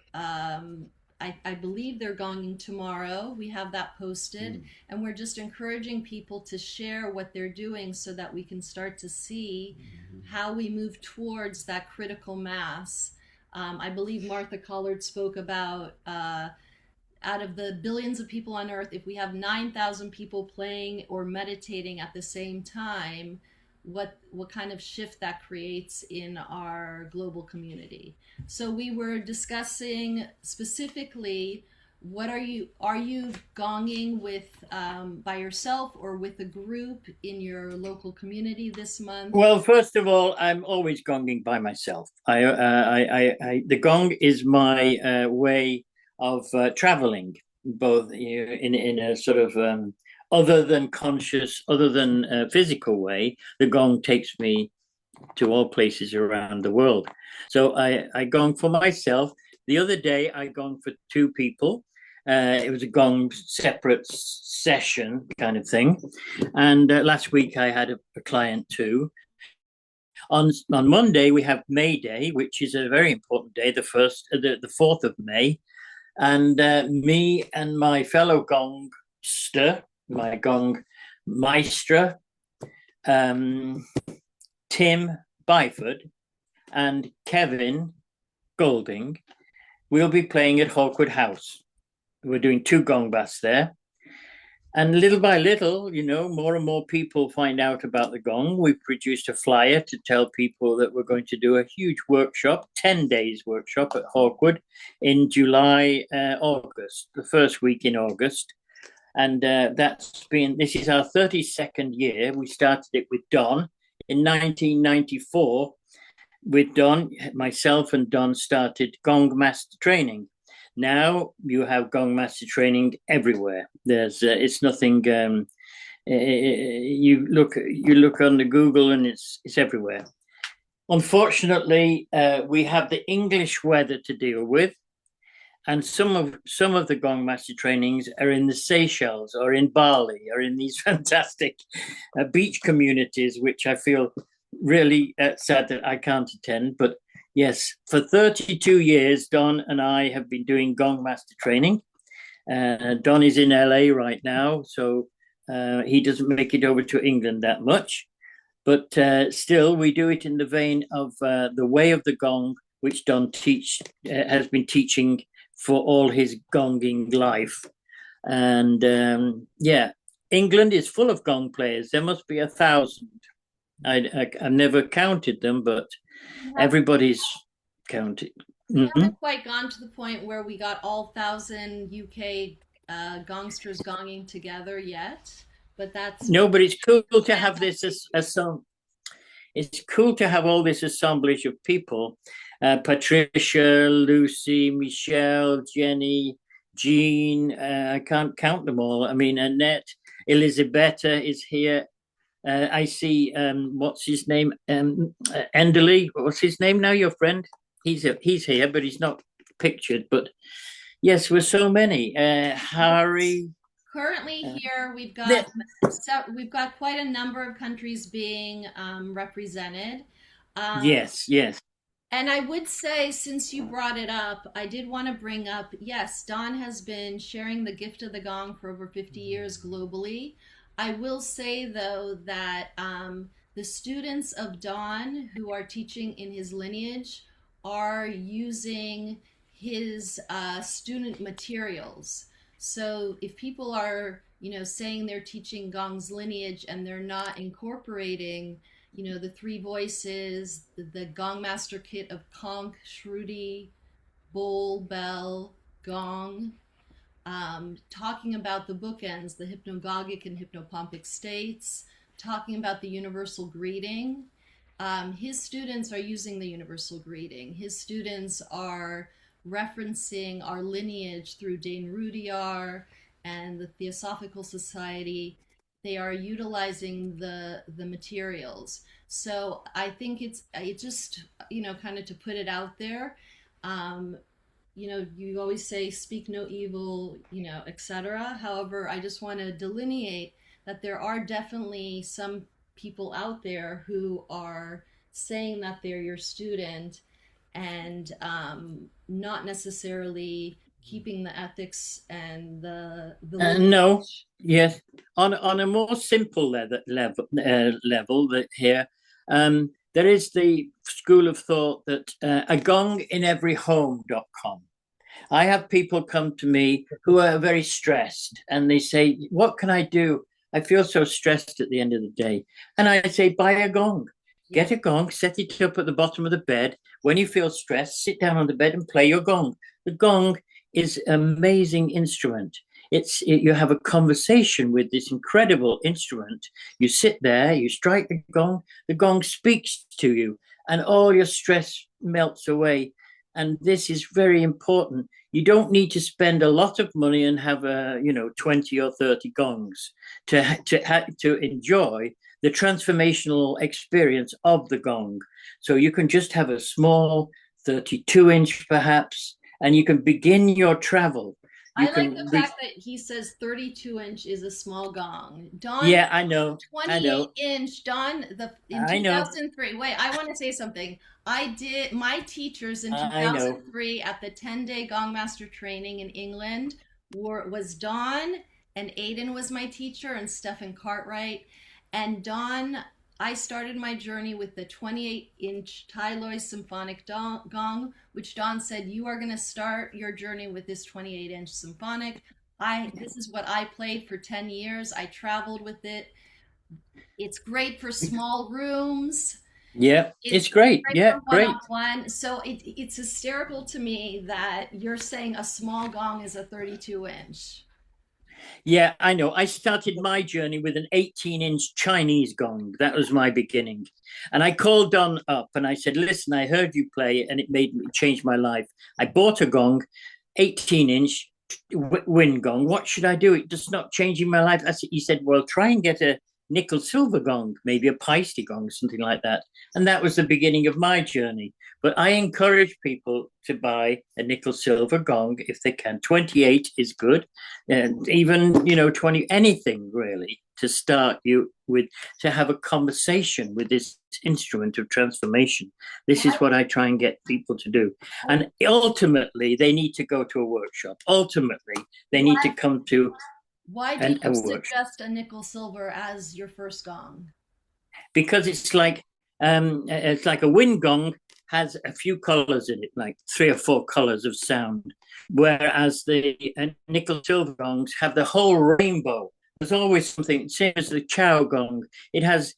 I believe they're gonging tomorrow. We have that posted, and we're just encouraging people to share what they're doing so that we can start to see how we move towards that critical mass. I believe Martha Collard spoke about out of the billions of people on earth, if we have 9,000 people playing or meditating at the same time, what kind of shift that creates in our global community. So we were discussing specifically, what are you gonging with by yourself or with a group in your local community this month? Well, first of all, I'm always gonging by myself. The gong is my way of traveling, both in a sort of other than conscious, other than physical way. The gong takes me to all places around the world. So I gong for myself. The other day I gonged for two people. It was a gong separate session kind of thing. And last week I had a client too. On Monday we have May Day, which is a very important day, the 4th of May. And me and my fellow gongster, my gong maestra, Tim Byford and Kevin Golding, we'll be playing at Hawkwood House. We're doing 2 gong baths there. And little by little, more and more people find out about the gong. We've produced a flyer to tell people that we're going to do a huge workshop, 10 days workshop at Hawkwood in July, August, the first week in August. And this is our 32nd year. We started it with Don in 1994. With Don, myself and Don started Gong Master Training. Now you have Gong Master Training everywhere. It's nothing. You look on the Google and it's everywhere. Unfortunately, we have the English weather to deal with, and some of the Gong Master Trainings are in the Seychelles or in Bali or in these fantastic beach communities, which I feel really sad that I can't attend. But yes, for 32 years, Don and I have been doing Gong Master Training. Don is in LA right now, so he doesn't make it over to England that much. But still, we do it in the vein of the way of the gong, which Don has been teaching for all his gonging life. And England is full of gong players. There must be 1,000. I've never counted them, but everybody's counted. We haven't quite gone to the point where we got all 1,000 UK gongsters gonging together yet, but that's... No, but it's cool to have this as some. It's cool to have all this assemblage of people. Patricia, Lucy, Michelle, Jenny, Jean, I can't count them all. I mean, Annette, Elisabetta is here. I see, what's his name? Enderley, what's his name now, your friend? He's here, but he's not pictured. But yes, we're so many. Harry. Currently here, we've got quite a number of countries being represented. Yes. And I would say, since you brought it up, I did want to bring up, yes, Don has been sharing the gift of the gong for over 50 years globally. I will say, though, that the students of Don who are teaching in his lineage are using his student materials. So if people are, saying they're teaching Gong's lineage and they're not incorporating, the 3 voices, the Gong Master Kit of Conch, Shruti, Bowl, Bell, Gong, talking about the bookends, the hypnagogic and hypnopompic states, talking about the universal greeting. His students are using the universal greeting. His students are referencing our lineage through Dane Rudyard and the Theosophical Society. They are utilizing the materials. So I think it's just, kind of to put it out there. You always say, speak no evil, etc. However, I just want to delineate that there are definitely some people out there who are saying that they're your student and not necessarily keeping the ethics and the no, yes, on a more simple level that here, there is the school of thought that a gong in every home.com. I have people come to me who are very stressed and they say, what can I do? I feel so stressed at the end of the day. And I say, buy a gong. Get a gong, set it up at the bottom of the bed. When you feel stressed, sit down on the bed and play your gong. The gong is an amazing instrument. You have a conversation with this incredible instrument. You sit there, you strike the gong speaks to you, and all your stress melts away. And this is very important. You don't need to spend a lot of money and have 20 or 30 gongs to enjoy the transformational experience of the gong. So you can just have a small 32-inch perhaps, and you can begin your travel. I like the fact that he says 32-inch is a small gong. Don, yeah, I know. 28-inch. Don, in 2003. Wait, I want to say something. I did my teachers in 2003 at the 10-day Gong Master training in England was Don, and Aiden was my teacher, and Stephen Cartwright. And Don, I started my journey with the 28-inch Tai Loi symphonic gong, which Don said, you are going to start your journey with this 28-inch symphonic. This is what I played for 10 years. I traveled with it. It's great for small rooms. Yeah, it's great. Yeah, great. So it's hysterical to me that you're saying a small gong is a 32-inch. Yeah, I know. I started my journey with an 18-inch Chinese gong. That was my beginning. And I called Don up and I said, listen, I heard you play and it changed my life. I bought a gong, 18-inch wind gong. What should I do? It's just not changing my life. He said, well, try and get a nickel silver gong, maybe a Paiste gong, something like that. And that was the beginning of my journey. But I encourage people to buy a nickel silver gong if they can. 28 is good, and even 20, anything really to start you with, to have a conversation with this instrument of transformation. This is what I try and get people to do. And ultimately, they need to go to a workshop. Ultimately, they need to come to Why do you suggest a nickel silver as your first gong? Because it's like a wind gong has a few colors in it, like 3 or 4 colors of sound, whereas the nickel silver gongs have the whole rainbow. There's always something, same as the chow gong. It's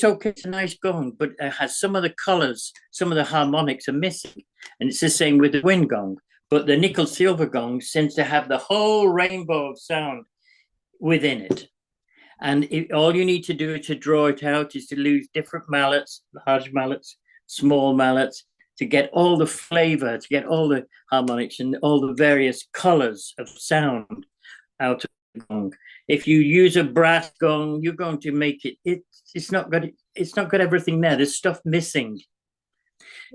okay, it's a nice gong, but it has some of the colors, some of the harmonics are missing. And it's the same with the wind gong. But the nickel silver gong seems to have the whole rainbow of sound within it. And all you need to do to draw it out is to use different mallets, large mallets, small mallets, to get all the flavor, to get all the harmonics and all the various colors of sound out of the gong. If you use a brass gong, you're going to make it's not got everything there. There's stuff missing.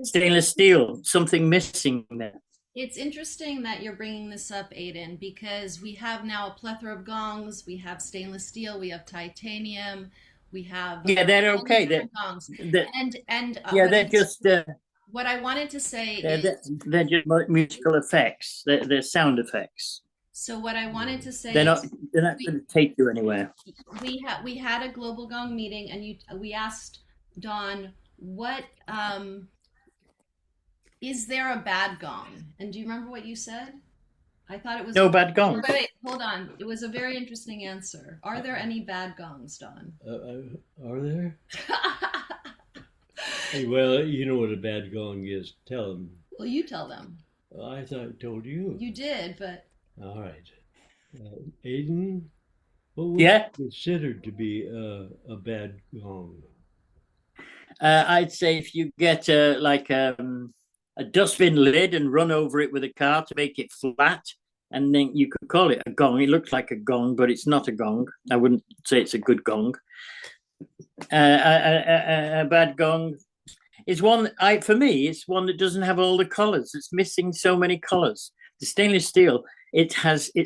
Stainless steel, something missing there. It's interesting that you're bringing this up, Aiden, because we have now a plethora of gongs. We have stainless steel, we have titanium, we have they're okay. Gongs. What I wanted to say they're just musical effects. They're sound effects. So what I wanted to say they're not going to take you anywhere. We had a Global Gong meeting, and we asked Don, what is there a bad gong? And do you remember what you said? I thought it was no bad gongs. Wait, hold on. It was a very interesting answer. Are there any bad gongs, Don? Are there? Well, you know what a bad gong is. Tell them. Well, you tell them. I thought I told you. You did, but... All right. Aiden, what would you consider to be a bad gong? I'd say if you get a dustbin lid and run over it with a car to make it flat, and then you could call it a gong. It looks like a gong, but it's not a gong. I wouldn't say it's a good gong. A bad gong is one, for me, it's one that doesn't have all the colors. It's missing so many colors. The stainless steel, it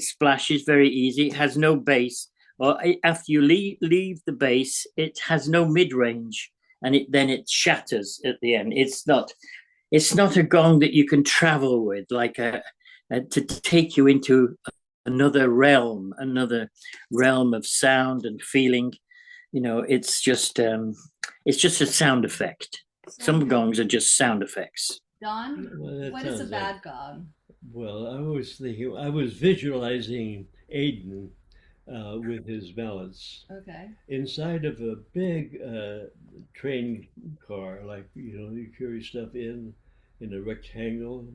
splashes very easy. It has no bass. Or after you leave the bass, it has no mid-range, and then it shatters at the end. It's not a gong that you can travel with, like to take you into another realm of sound and feeling. You know, it's just a sound effect. Some gongs are just sound effects. Don, Well, what is a bad gong? Well, I was visualizing Aiden with his mallets. Okay. Inside of a big train car, like, you carry stuff in a rectangle,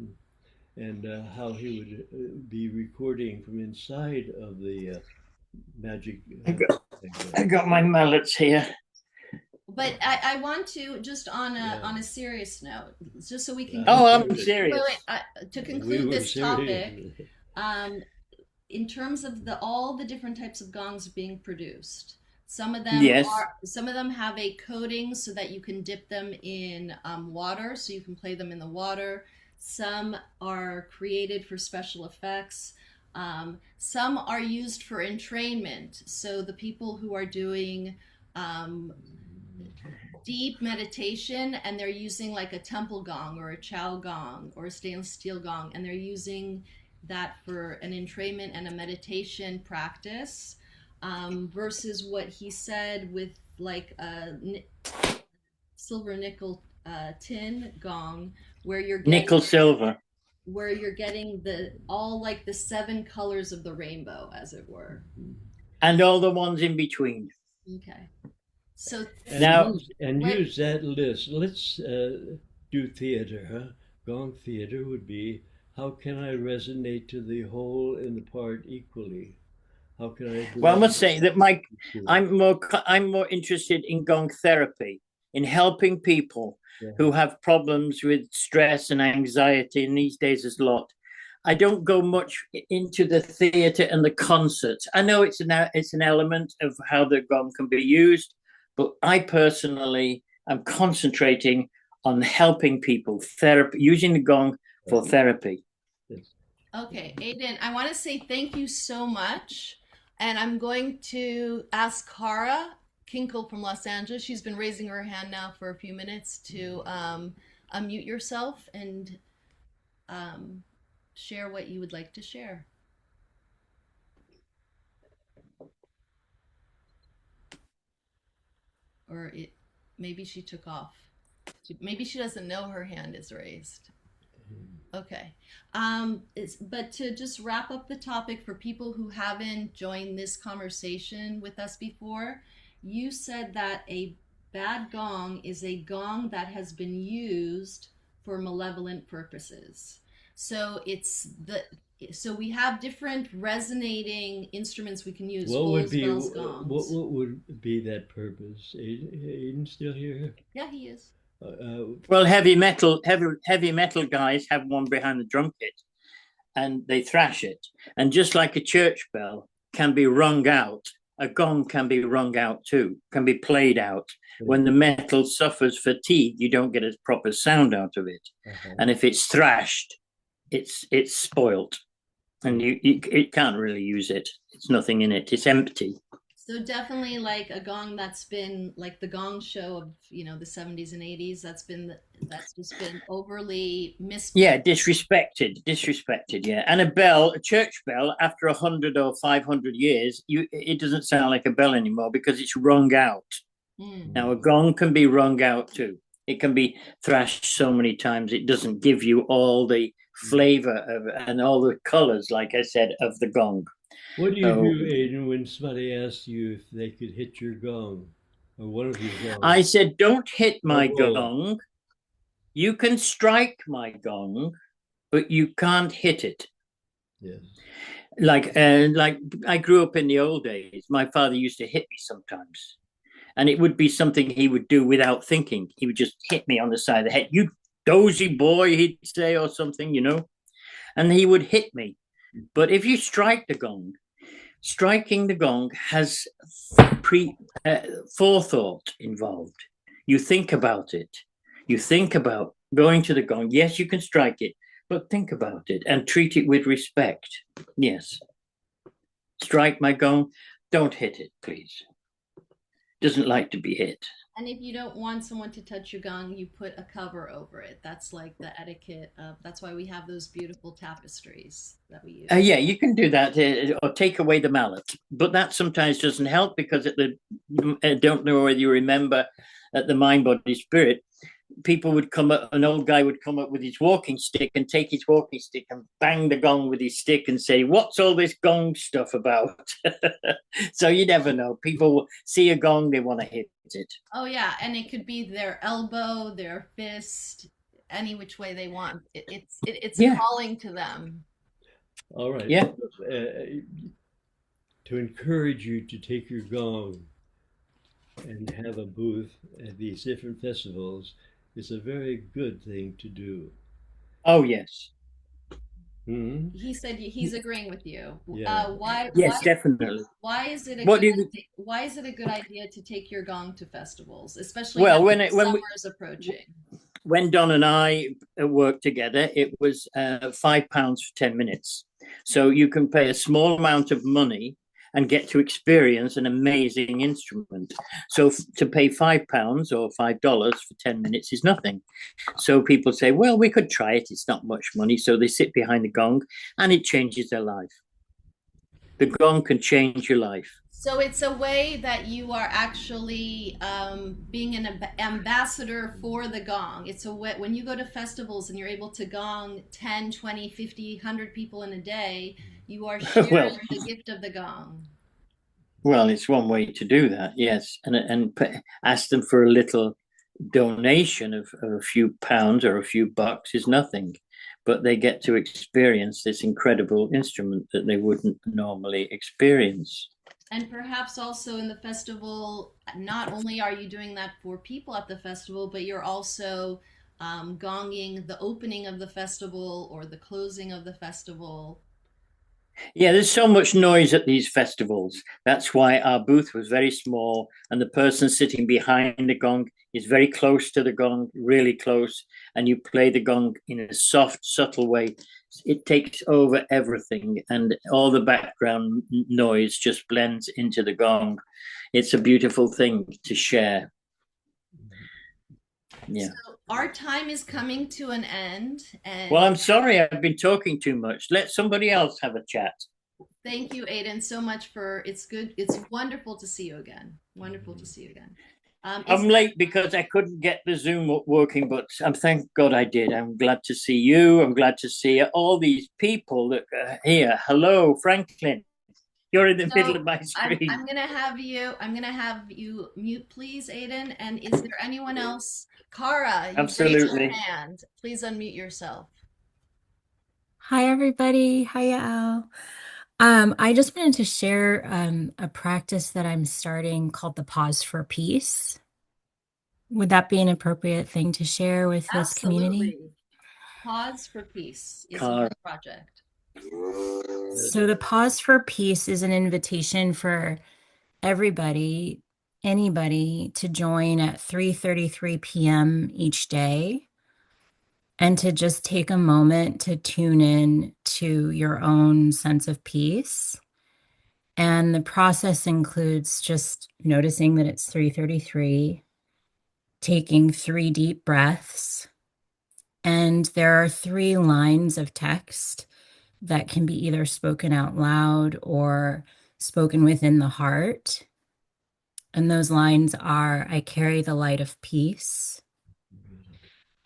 and how he would be recording from inside of the magic. I got my mallets here. But I want to, just on a serious note, just so we can. I'm serious. To conclude this topic, in terms of all the different types of gongs being produced, some of them have a coating so that you can dip them in water, so you can play them in the water. Some are created for special effects. Some are used for entrainment. So the people who are doing deep meditation, and they're using like a temple gong or a chow gong or a stainless steel gong, and they're using that for an entrainment and a meditation practice, versus what he said with like a silver nickel tin gong, where you're getting nickel silver, where you're getting all like the 7 colors of the rainbow, as it were, and all the ones in between. Okay. So use that list. Let's do theater, huh? Gong theater would be, how can I resonate to the whole and the part equally? How can I? Well, I must say that I'm more interested in gong therapy, in helping people who have problems with stress and anxiety, and these days there's a lot. I don't go much into the theater and the concerts. I know it's an element of how the gong can be used, but I personally am concentrating on helping people, using the gong for therapy. Okay, Aiden, I want to say thank you so much. And I'm going to ask Kara Kinkle from Los Angeles. She's been raising her hand now for a few minutes to unmute yourself and share what you would like to share. Or maybe she took off. Maybe she doesn't know her hand is raised. Okay. But to just wrap up the topic for people who haven't joined this conversation with us before, you said that a bad gong is a gong that has been used for malevolent purposes. So so we have different resonating instruments we can use. What would be that purpose? Aiden still here? Yeah, he is. Well, heavy metal guys have one behind the drum kit, and they thrash it. And just like a church bell can be rung out, a gong can be rung out too, can be played out. When the metal suffers fatigue, you don't get a proper sound out of it. And if it's thrashed, it's spoilt, and you can't really use it. It's nothing in it. It's empty. So definitely like a gong that's been like the gong show of, the 70s and 80s. That's just been overly disrespected. Yeah. And a church bell, after 100 or 500 years, it doesn't sound like a bell anymore because it's rung out. Now a gong can be rung out too. It can be thrashed so many times it doesn't give you all the flavor and all the colors, like I said, of the gong. What do you do, Aiden, when somebody asks you if they could hit your gong or one of your gongs? I said, don't hit my gong. You can strike my gong, but you can't hit it. Yes. Like I grew up in the old days. My father used to hit me sometimes, and it would be something he would do without thinking. He would just hit me on the side of the head. You dozy boy, he'd say, or something, and he would hit me. But if you strike the gong, striking the gong has forethought involved. You think about it. You think about going to the gong. Yes, you can strike it, but think about it and treat it with respect. Yes. Strike my gong. Don't hit it, please. Doesn't like to be hit. And if you don't want someone to touch your gong, you put a cover over it. That's like the etiquette of, that's why we have those beautiful tapestries that we use. Yeah, you can do that, or take away the mallet. But that sometimes doesn't help, because I don't know whether you remember at the Mind Body Spirit, people would come up, an old guy would come up with his walking stick and take his walking stick and bang the gong with his stick and say, "What's all this gong stuff about?" So you never know. People see a gong, they want to hit it. Oh yeah, and it could be their elbow, their fist, any which way they want. It's calling to them. All right. Yeah. To encourage you to take your gong and have a booth at these different festivals is a very good thing to do. Oh, yes. Mm-hmm. He said he's agreeing with you. Yeah. Yes, definitely. Why is it why is it a good idea to take your gong to festivals, especially now that summer is approaching? When Don and I worked together, it was £5 for 10 minutes. So you can pay a small amount of money and get to experience an amazing instrument. So to pay £5 or $5 for 10 minutes is nothing. So people say, well, we could try it. It's not much money. So they sit behind the gong and it changes their life. The gong can change your life. So it's a way that you are actually being an ambassador for the gong. It's a way, when you go to festivals and you're able to gong 10, 20, 50, 100 people in a day, you are sharing the gift of the gong. Well, it's one way to do that, yes. And ask them for a little donation of a few pounds or a few bucks is nothing. But they get to experience this incredible instrument that they wouldn't normally experience. And perhaps also in the festival, not only are you doing that for people at the festival, but you're also gonging the opening of the festival or the closing of the festival. Yeah, there's so much noise at these festivals. That's why our booth was very small, and the person sitting behind the gong is very close to the gong, really close, and you play the gong in a soft, subtle way. It takes over everything, and all the background noise just blends into the gong. It's a beautiful thing to share. Yeah. So our time is coming to an end. And well, I'm sorry, I've been talking too much. Let somebody else have a chat. Thank you, Aidan, so much for, it's wonderful to see you again. Wonderful to see you again. I'm late because I couldn't get the Zoom working, but thank God I did. I'm glad to see you. I'm glad to see all these people that are here. Hello, Franklin. You're in the middle of my screen. I'm gonna have you mute, please, Aidan. And is there anyone else? Cara, you raised your hand. Please unmute yourself. Hi, everybody. Hi, Al. I just wanted to share a practice that I'm starting called the Pause for Peace. Would that be an appropriate thing to share with this community? Pause for Peace is a project. So the Pause for Peace is an invitation for everybody, anybody, to join at 3:33 p.m. each day and to just take a moment to tune in to your own sense of peace. And the process includes just noticing that it's 3:33, taking 3 deep breaths, and there are 3 lines of text that can be either spoken out loud or spoken within the heart. And those lines are, I carry the light of peace.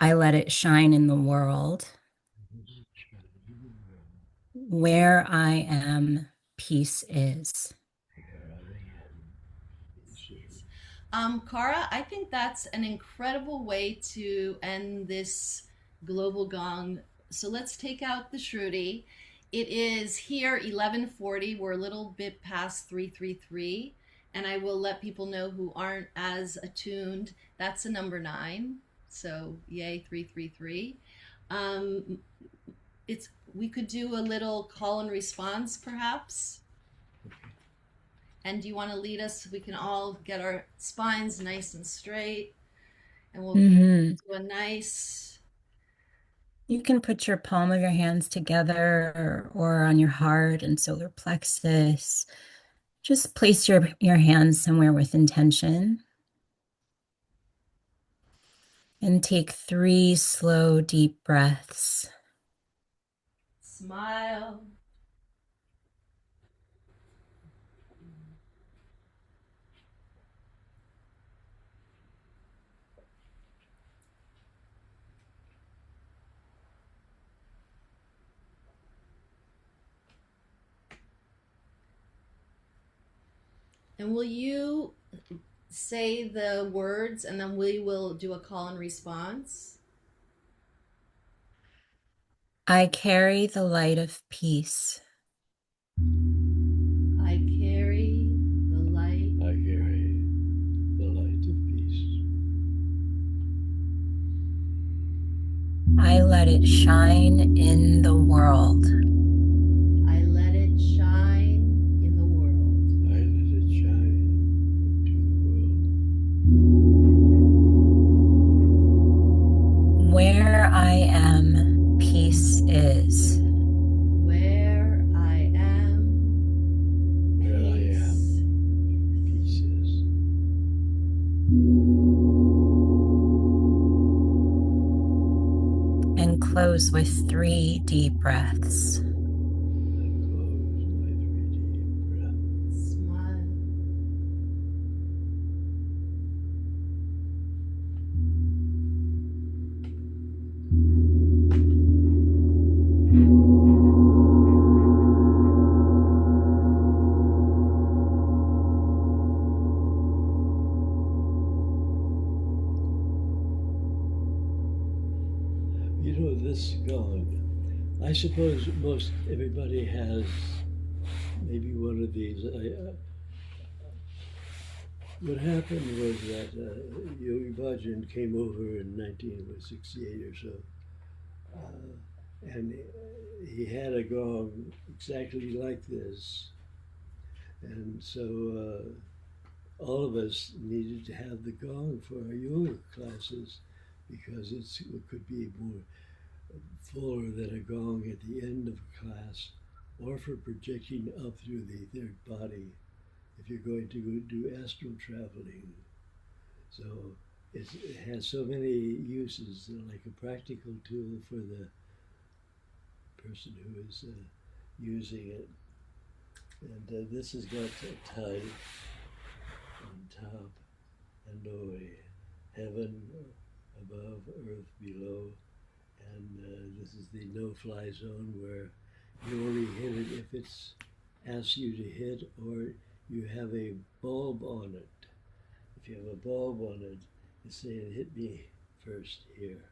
I let it shine in the world. Where I am, peace is. Cara, I think that's an incredible way to end this Global Gong. So let's take out the Shruti. It is here 11:40. We're a little bit past 3:33, and I will let people know who aren't as attuned. That's a number 9. So yay, 3:33. We could do a little call and response, perhaps. And do you want to lead us? We can all get our spines nice and straight, and we'll do a nice. You can put your palm of your hands together or on your heart and solar plexus. Just place your hands somewhere with intention. And take 3 slow, deep breaths. Smile. And will you say the words and then we will do a call and response? I carry the light of peace. I carry the light. I carry the light of peace. I let it shine in the world. I let it shine in the world. I let it shine into the world. Where I am, peace is. Where I am, peace is. And close with 3 deep breaths. And close my 3 deep breaths. Smile. You know, this gong, I suppose most everybody has maybe one of these. What happened was that Yogi Bhajan came over in 1968 or so, and he had a gong exactly like this. And so all of us needed to have the gong for our yoga classes because it could be more fuller than a gong at the end of a class, or for projecting up through the third body if you're going to go do astral traveling. So it has so many uses, like a practical tool for the person who is using it. And this has got a tide on top and away, heaven above, earth below. And this is the no-fly zone where you only hit it if it's asks you to hit or you have a bulb on it. If you have a bulb on it, it's saying hit me first here,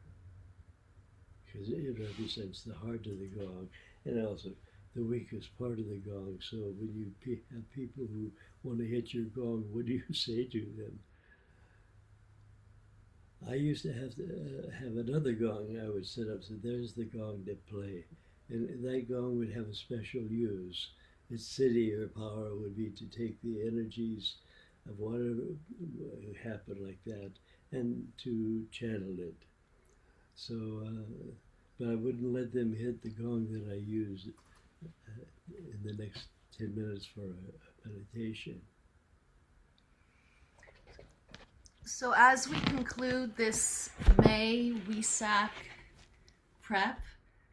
because it represents the heart of the gong and also the weakest part of the gong. So when you have people who want to hit your gong, what do you say to them? I used to have another gong I would set up, so there's the gong to play. And that gong would have a special use. Its city or power would be to take the energies of whatever happened like that and to channel it. So, but I wouldn't let them hit the gong that I used in the next 10 minutes for a meditation. So as we conclude this May Wesak prep,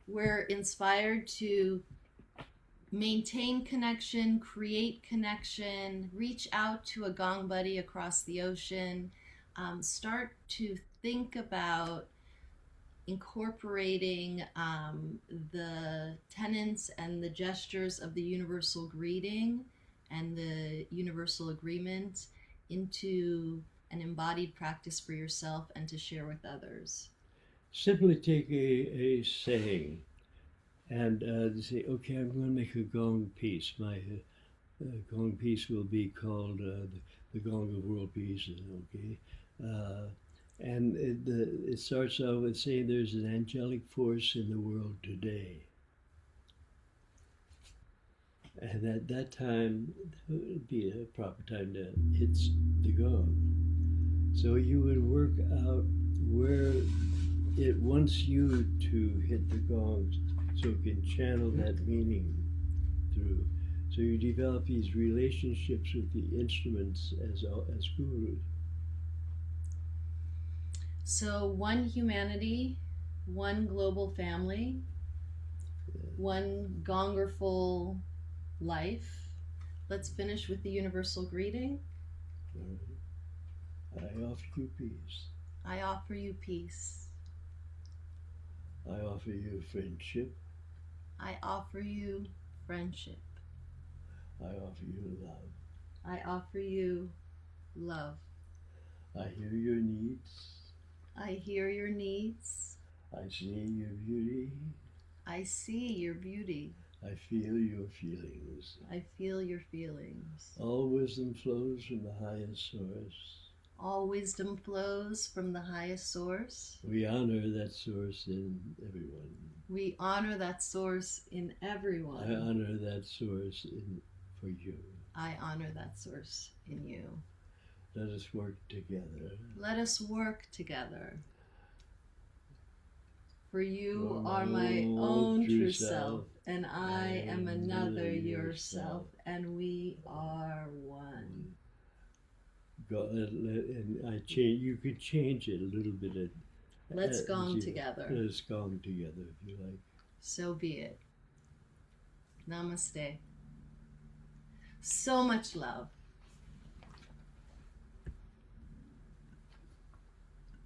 we're inspired to maintain connection, create connection, reach out to a gong buddy across the ocean, start to think about incorporating the tenets and the gestures of the universal greeting and the universal agreement into an embodied practice for yourself and to share with others. Simply take a saying and say, okay, I'm going to make a gong piece. My gong piece will be called the Gong of World Peace, okay? And it starts out with saying there's an angelic force in the world today. And at that time, it would be a proper time to hit the gong. So you would work out where it wants you to hit the gong so it can channel that meaning through. So you develop these relationships with the instruments as gurus. So one humanity, one global family, one gongerful life. Let's finish with the universal greeting. I offer you peace. I offer you peace. I offer you friendship. I offer you friendship. I offer you love. I offer you love. I hear your needs. I hear your needs. I see your beauty. I see your beauty. I feel your feelings. I feel your feelings. All wisdom flows from the highest source. All wisdom flows from the highest source. We honor that source in everyone. We honor that source in everyone. I honor that source for you. I honor that source in you. Let us work together. Let us work together. For you are my own true self, and I am another yourself, and we are one. And I change. You could change it a little bit. Let's gong together. Let's gong together, if you like. So be it. Namaste. So much love.